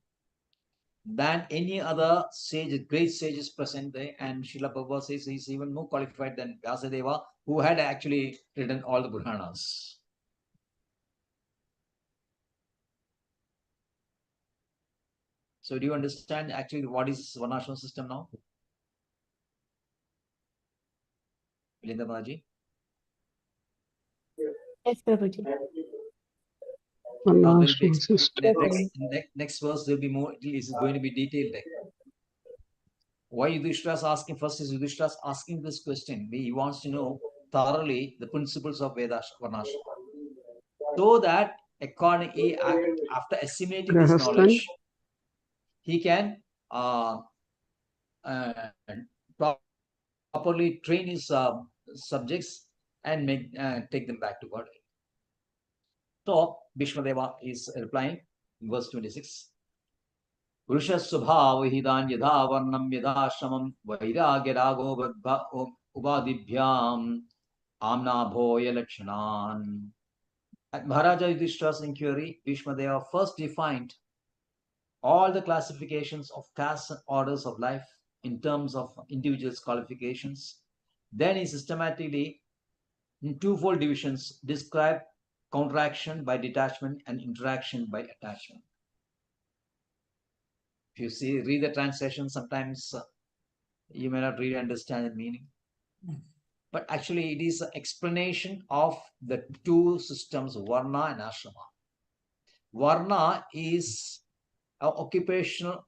than any other sage, great sages present there. And Srila Prabhupada says he's even more qualified than Vyasadeva, who had actually written all the Puranas. So do you understand actually what is Varnashrama system now? Vilinda Maharaj? Yes, Prabhuji. Now Varnashrama system. next verse there will be more. It is going to be detailed. Why Yudhishthira is asking? First is Yudhishthira is asking this question. He wants to know thoroughly the principles of Vedas, Varnashrama, so that accordingly, after assimilating this knowledge, he can properly train his subjects and take them back to God. So Bhishma Deva is replying in verse 26. Vrushasubhavihidan yadha varnam yadashramam vairagya ubadibhyam amna bhoya lakshanan. At Maharaja Yudhishthira's inquiry, Bhishma Deva first defined all the classifications of castes and orders of life in terms of individuals' qualifications. Then he systematically, in twofold divisions, described counteraction by detachment and interaction by attachment. If you read the translation, sometimes you may not really understand the meaning. But actually, it is an explanation of the two systems, Varna and Ashrama. Varna is occupational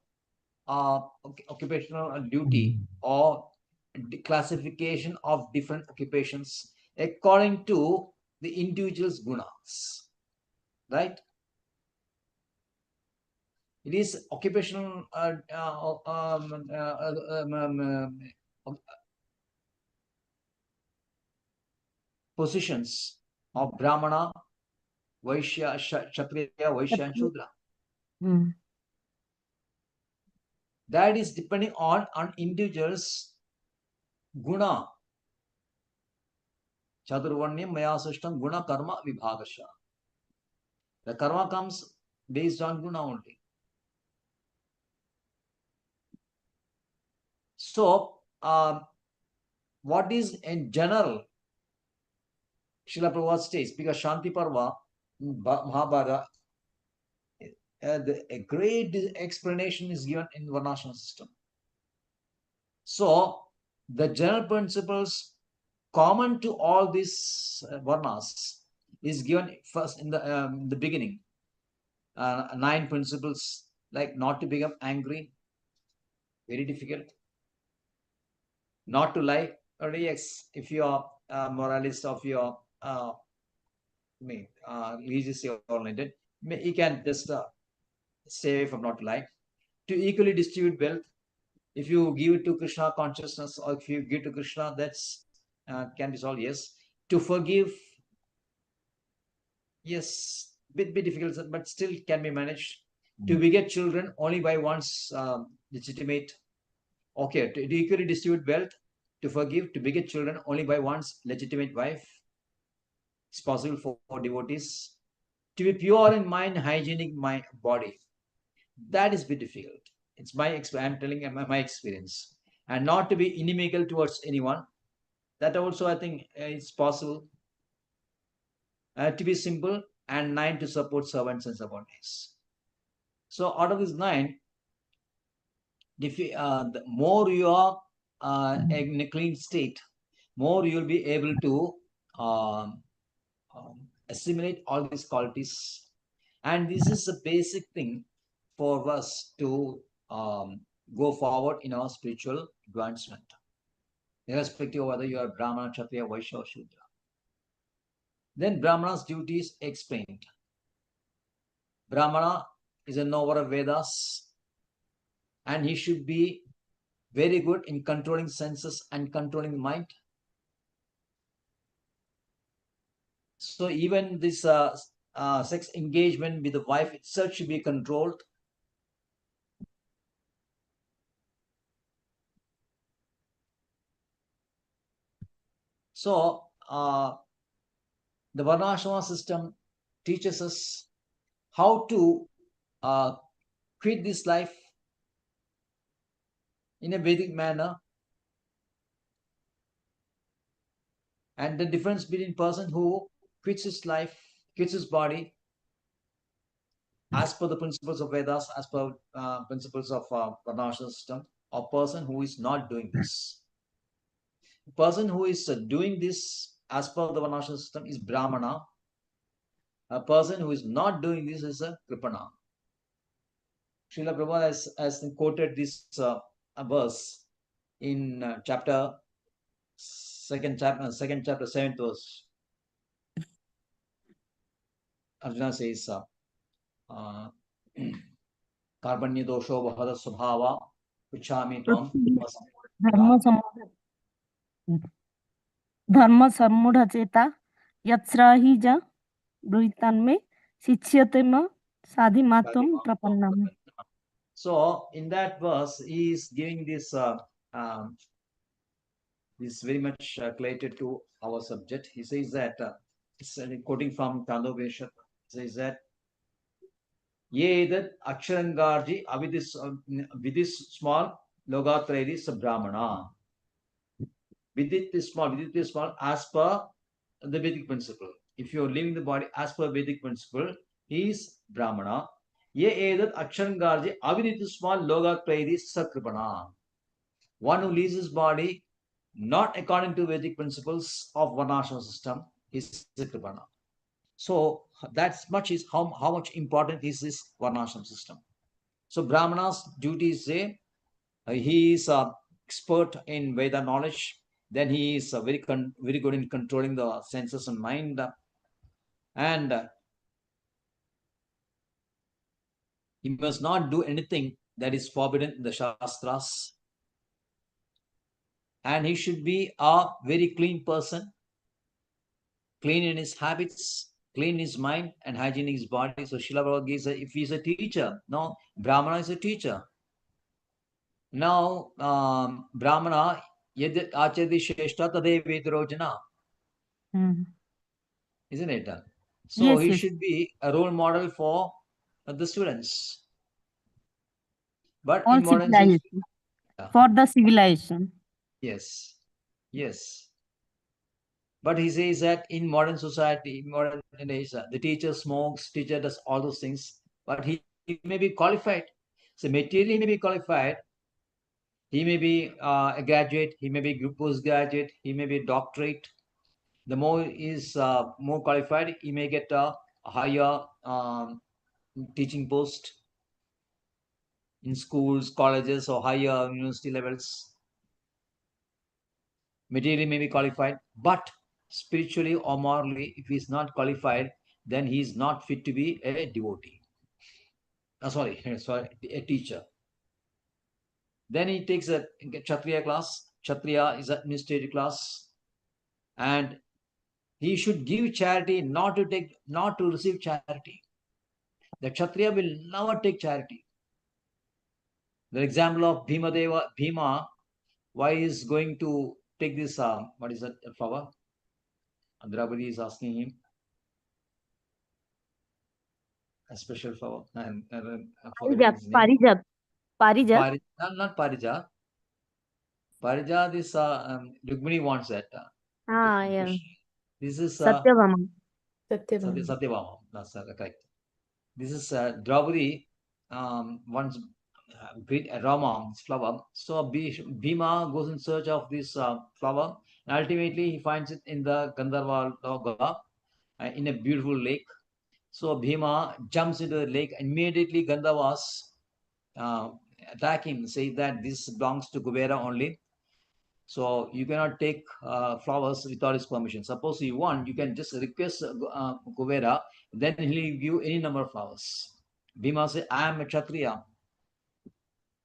occupational duty or classification of different occupations according to the individual's gunas, right? It is occupational positions of Brahmana, Vaishya, Kshatriya, Vaishya, and Shudra. That is depending on individual's guna. Chaturvanyam maya srishtam guna karma vibhagasha. The karma comes based on guna only. So, what is in general, Srila Prabhupada states, because Shanti Parva, Mahabharata, a great explanation is given in Varnashram system. So, the general principles common to all these Varnas is given first in the beginning. 9 principles, like not to become angry, very difficult. Not to lie, yes, if you are a moralist of your religious oriented, you can just stay away from not to lie. To equally distribute wealth, if you give it to Krishna consciousness, or if you give to Krishna, that's can be solved. Yes. To forgive, yes, bit difficult, but still can be managed. To beget children only by one's legitimate. Okay, to equally distribute wealth, to forgive, to beget children only by one's legitimate wife. It's possible for devotees. To be pure in mind, hygienic my body. That is bit difficult. It's I'm telling you my experience. And not to be inimical towards anyone. That also I think it's possible. To be simple, and 9 to support servants and subordinates. So out of these 9, the more you are in a clean state, more you will be able to assimilate all these qualities. And this is a basic thing for us to go forward in our spiritual advancement, irrespective of whether you are Brahmana, Kshatriya, Vaishya, or Shudra. Then Brahmana's duty is explained. Brahmana is a knower of Vedas, and he should be very good in controlling senses and controlling the mind. So even this sex engagement with the wife itself should be controlled. So the Varnashrama system teaches us how to quit this life in a Vedic manner, and the difference between person who quits his life, quits his body, as per the principles of Vedas, as per principles of Varnashrama system, a person who is not doing this. The person who is doing this as per the Varnashrama system is Brahmana. A person who is not doing this is a Kripana. Srila Prabhupada has quoted this verse in second chapter, 7th verse. Arjuna says, Karpanya dosho vahada subhava puchami tvam धर्म सम्मूढ़ चेता यत्स्राहि ज ब्रूहितान्मे शिच्यते म साधिमात्वं प्रपन्नम्. So in that verse, he is giving this is very much related to our subject. He says that, quoting from Chandogeshwar, says that, Ye that aksharangarji vidis small logatraidis brahmana. Vidit is small as per the Vedic principle. If you are leaving the body as per Vedic principle, he is brahmana. Ye edat aksharangarji avidit small logatraidis sakripana. One who leaves his body not according to Vedic principles of Varnashrama system is a Kripana. So that's much is how much important is this Varnashram system. So Brahmana's duty is he is expert in Veda knowledge. Then he is very good in controlling the senses and mind, and he must not do anything that is forbidden in the Shastras. And he should be a very clean person, clean in his habits, clean in his mind, and hygiene in his body. So Srila Prabhupada gives, if he is a teacher, no, Brahmana is a teacher. Now, Brahmana, yad achadi shrestha tade vedrojana, isn't it? So Yes, he yes. should be a role model for the students. But All in modern society, civilization. For the civilization. yes, yes. But he says that in modern society, in modern age, the teacher smokes, teacher does all those things, but he may be qualified. So materially, he may be qualified. He may be a graduate. He may be postgraduate. He may be doctorate. The more is more qualified, he may get a higher teaching post in schools, colleges, or higher university levels. Materially may be qualified, but spiritually or morally, if he is not qualified, then he is not fit to be a devotee. Sorry, a teacher. Then he takes a Kshatriya class. Kshatriya is an administrative class, and he should give charity, not to receive charity. The Kshatriya will never take charity. The example of Bhima, why is going to take this, what is that flower? Draupadi is asking him, a special flower. I'm forgetting his name. Parijat. Parijat. Not Parijat. Parijat is, Rukmini wants that. Yeah. This is Satyavama. Satyabhama. Satyabhama. That's correct. This is Draupadi wants Rama's flower. So Bhima goes in search of this flower, and ultimately he finds it in the Gandharva Loka, in a beautiful lake. So Bhima jumps into the lake. Immediately Gandharvas attack him, say that this belongs to Kubera only. So you cannot take flowers without his permission. Suppose you want, you can just request Kubera, then he'll give you any number of flowers. Bhima says, I am a Kshatriya.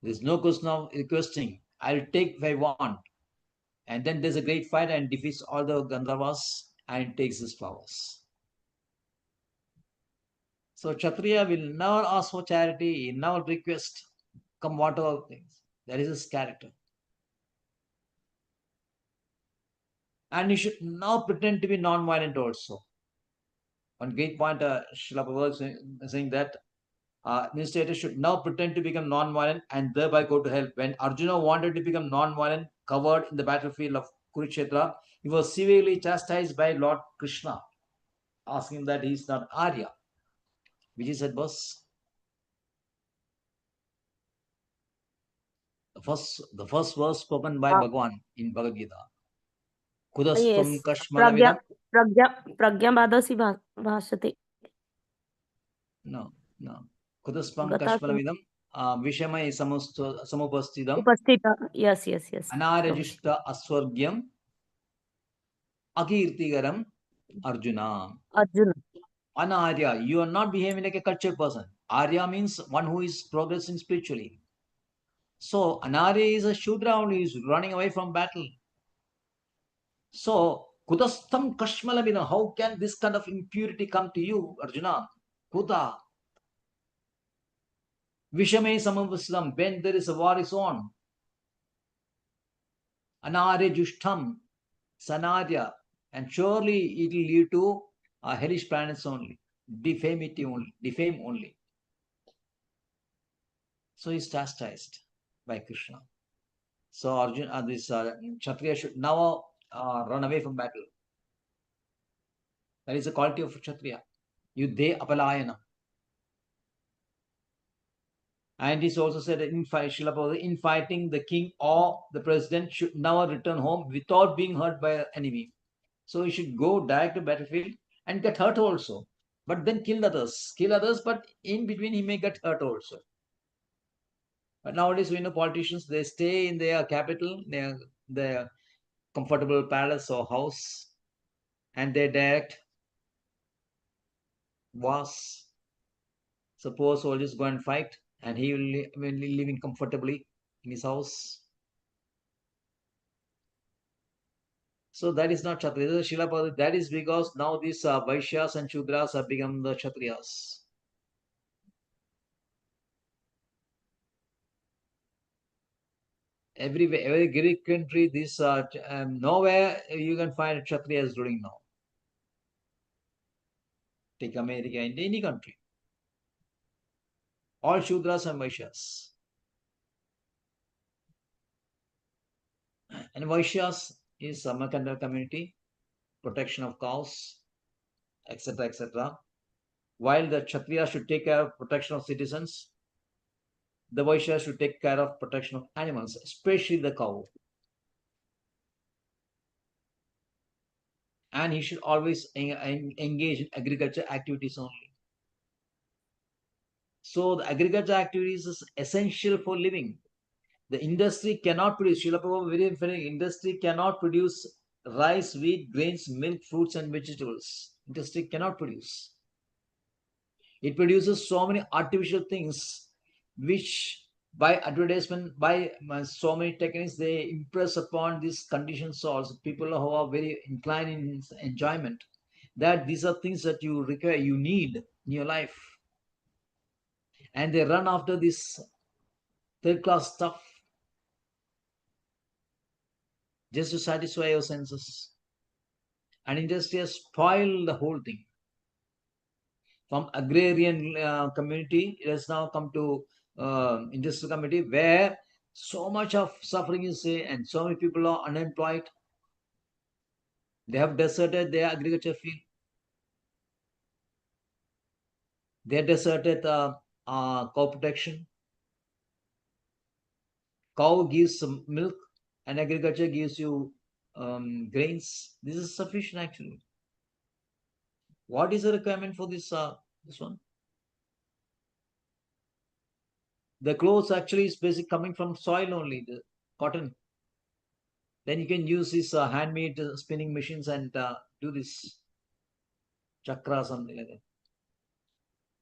There's no question of requesting. I'll take if I want. And then there's a great fight and defeats all the Gandharvas and takes his flowers. So Kshatriya will never ask for charity, never request, come whatever things. That is his character. And he should now pretend to be non-violent also. One great point, Srila Prabhupada is saying that administrators should now pretend to become non-violent and thereby go to hell. When Arjuna wanted to become non-violent, covered in the battlefield of Kurukshetra, he was severely chastised by Lord Krishna, asking that he is not Arya, which is at verse. The first verse spoken by Bhagavan in Bhagavad Gita. Kudastvam Yes. kashmalavidam. Pragyambadasi bhashate. No. Kudastvam kashmalavidam vishamai samupastidam Upastita. Yes. anarajishta aswargyam akirtigaram Arjuna. Arjuna. Anarya, you are not behaving like a cultured person. Arya means one who is progressing spiritually. So Anarya is a Shudra only, who is running away from battle. So Kudastam Kashmalamina, how can this kind of impurity come to you, Arjuna? Kuda. Vishame Samavaslam, when there is a war is on. Anarya Jushtam, Sanarya, and surely it will lead to hellish planets only. Defame only. So he is chastised by Krishna. So Arjuna, this Kshatriya should now run away from battle. That is the quality of Kshatriya. Yuddhe apalayana. And it also said in fighting, the king or the president should never return home without being hurt by an enemy. So he should go direct to battlefield and get hurt also. But then kill others, but in between he may get hurt also. But nowadays, we know politicians, they stay in their capital, their comfortable palace or house, and they direct wars. Suppose soldiers go and fight, and he will be living comfortably in his house. So that is not Kshatriya. Srila Prabhupada, that is because now these Vaishyas and Shudras have become the Kshatriyas. Every Greek country, this nowhere you can find Kshatriyas ruling now. Take America, in any country. All Shudras and Vaishyas. And Vaishyas is Samarkanda community, protection of cows, etc., etc. While the Kshatriya should take care of protection of citizens, the Vaishya should take care of protection of animals, especially the cow. And he should always engage in agriculture activities only. So the agriculture activities is essential for living. The industry cannot produce, Srila Prabhupada very industry cannot produce rice, wheat, grains, milk, fruits and vegetables. Industry cannot produce. It produces so many artificial things which by advertisement, by so many techniques, they impress upon these conditions also people who are very inclined in enjoyment, that these are things that you require, you need in your life. And they run after this third class stuff just to satisfy your senses. And industry has spoiled the whole thing. From agrarian community, it has now come to industrial community where so much of suffering is there and so many people are unemployed. They have deserted their agriculture field. They have deserted cow protection. Cow gives some milk and agriculture gives you grains. This is sufficient actually. What is the requirement for this one? The clothes actually is basic coming from soil only, the cotton. Then you can use these handmade spinning machines and do this chakra, something like that.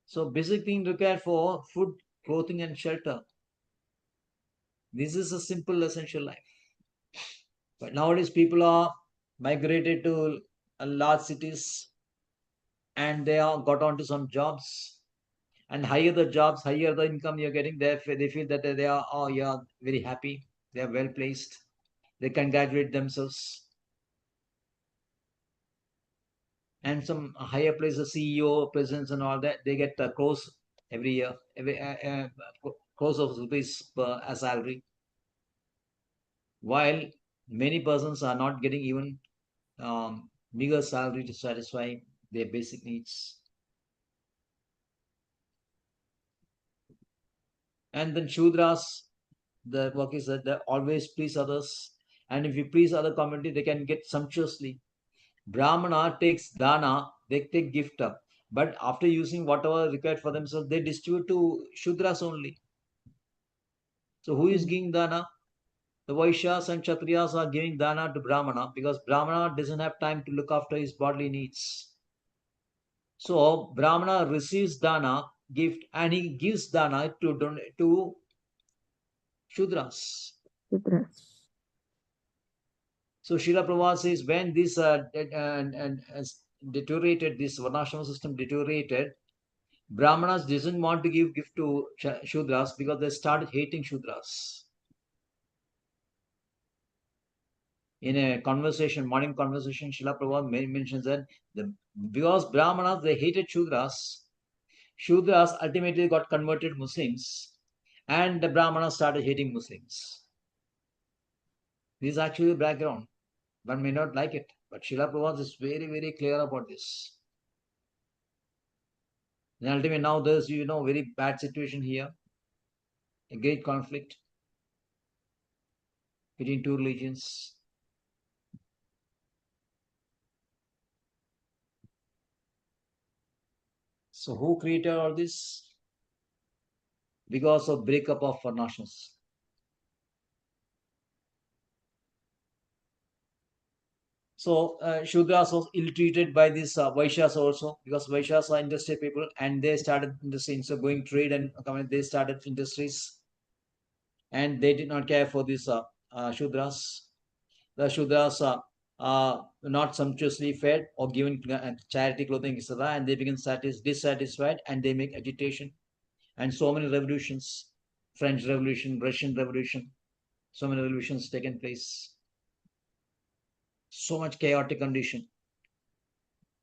So basic thing required for food, clothing and shelter. This is a simple essential life. But nowadays people are migrated to large cities and they are got onto some jobs. And higher the jobs, higher the income you're getting, they feel that they are, oh yeah, very happy. They are well placed. They congratulate themselves. And some higher places, CEO, presidents, and all that, they get crores every year, crores of rupees per salary, while many persons are not getting even meager salary to satisfy their basic needs. And then Shudras, the work is that they always please others, and if you please other community, they can get sumptuously. Brahmana takes dana, they take gift up. But after using whatever required for themselves, they distribute to Shudras only. So who is giving dana? The Vaishyas and Kshatriyas are giving dana to Brahmana because Brahmana doesn't have time to look after his bodily needs. So Brahmana receives dana, gift, and he gives dana to Shudras. So Srila Prabhupada says when this deteriorated, this Varnashrama system deteriorated, Brahmanas doesn't want to give gift to Shudras because they started hating Shudras. In a conversation, morning conversation, Srila Prabhupada mentions that because Brahmanas, they hated Shudras, Shudras ultimately got converted Muslims, and the Brahmanas started hating Muslims. This is actually the background. One may not like it, but Srila Prabhupada is very, very clear about this. And ultimately now there's, very bad situation here, a great conflict between two religions. So who created all this? because of breakup of varnashrams. So Shudras was ill-treated by these Vaishyas also, because Vaishyas are industrial people and they started industry, so going trade and they started industries, and they did not care for these Shudras. The Shudras not sumptuously fed or given charity clothing, etc., and they become dissatisfied and they make agitation. And so many revolutions, French Revolution, Russian Revolution, so many revolutions taken place. So much chaotic condition,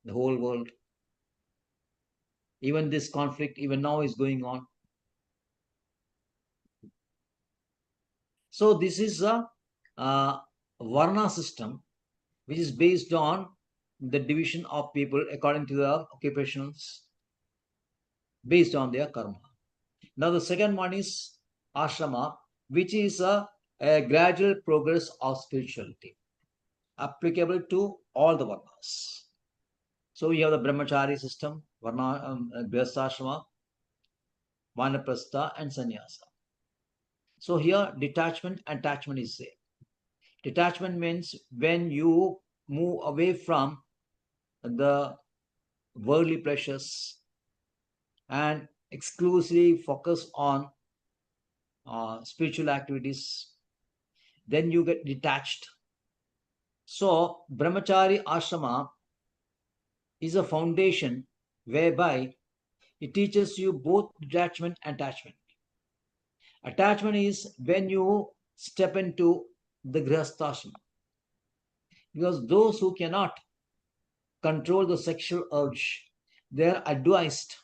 the whole world. Even this conflict, even now, is going on. So this is a Varna system, which is based on the division of people according to their occupations, based on their karma. Now the second one is ashrama, which is a gradual progress of spirituality, applicable to all the varnas. So we have the brahmachari system, varna, grihasthashrama, vanaprastha, and sannyasa. So here detachment and attachment is there. Detachment means when you move away from the worldly pleasures and exclusively focus on spiritual activities, then you get detached. So brahmachari ashrama is a foundation whereby it teaches you both detachment and attachment. Attachment is when you step into the grihasthashrama, because those who cannot control the sexual urge, they are advised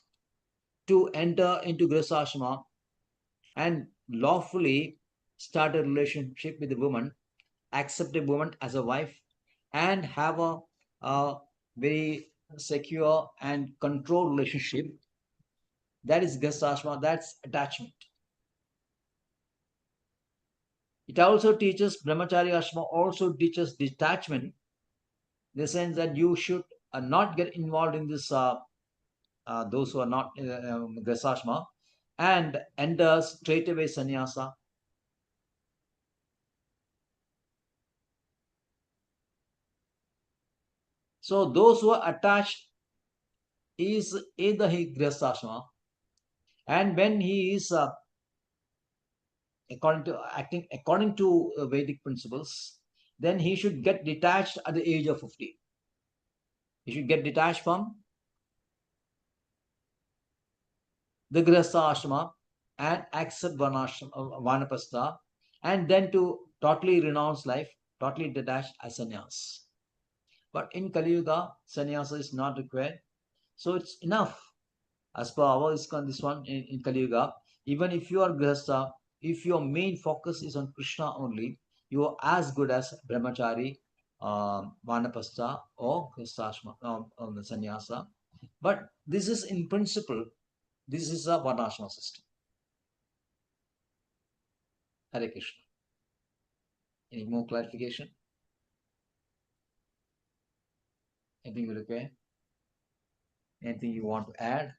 to enter into grihasthashrama and lawfully start a relationship with a woman, accept a woman as a wife, and have a very secure and controlled relationship. That is grihasthashrama, that's attachment. It also teaches, brahmachari ashrama also teaches detachment, in the sense that you should not get involved in this, those who are not grihasthashrama, and enter straight away sannyasa. So those who are attached is either he grihasthashrama, and when he is acting according to Vedic principles, then he should get detached at the age of 50. He should get detached from the grihastha ashrama and accept vanaprastha, and then to totally renounce life, totally detached as sannyas. But in Kali Yuga, sannyasa is not required. So it's enough. As per our ISKCON, this one in Kali Yuga, even if you are grihastha, if your main focus is on Krishna only, you are as good as brahmachari, vanaprastha, or grihastha sannyasa. But this is in principle, this is a varnashrama system. Hare Krishna. Any more clarification? Anything you require? Anything you want to add?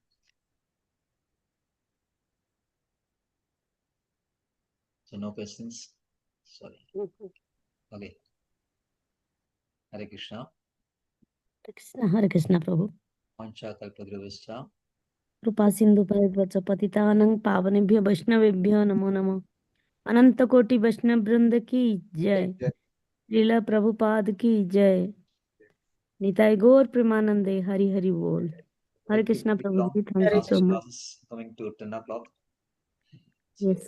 So no questions? Sorry. Okay. Hare Krishna. Hare Krishna, Prabhu. Panchakalpadravascha. कृपा सिंधु पतितानं पावनेभ्यो वैष्णवेभ्यो नमो नमः। अनंत कोटि वैष्णव वृंद की जय। लीला प्रभुपाद की जय। निताई गौर प्रेमानंदे हरि हरि बोल। हरे कृष्णा प्रभु जी, thank you so much. Coming to 10 o'clock. Yes.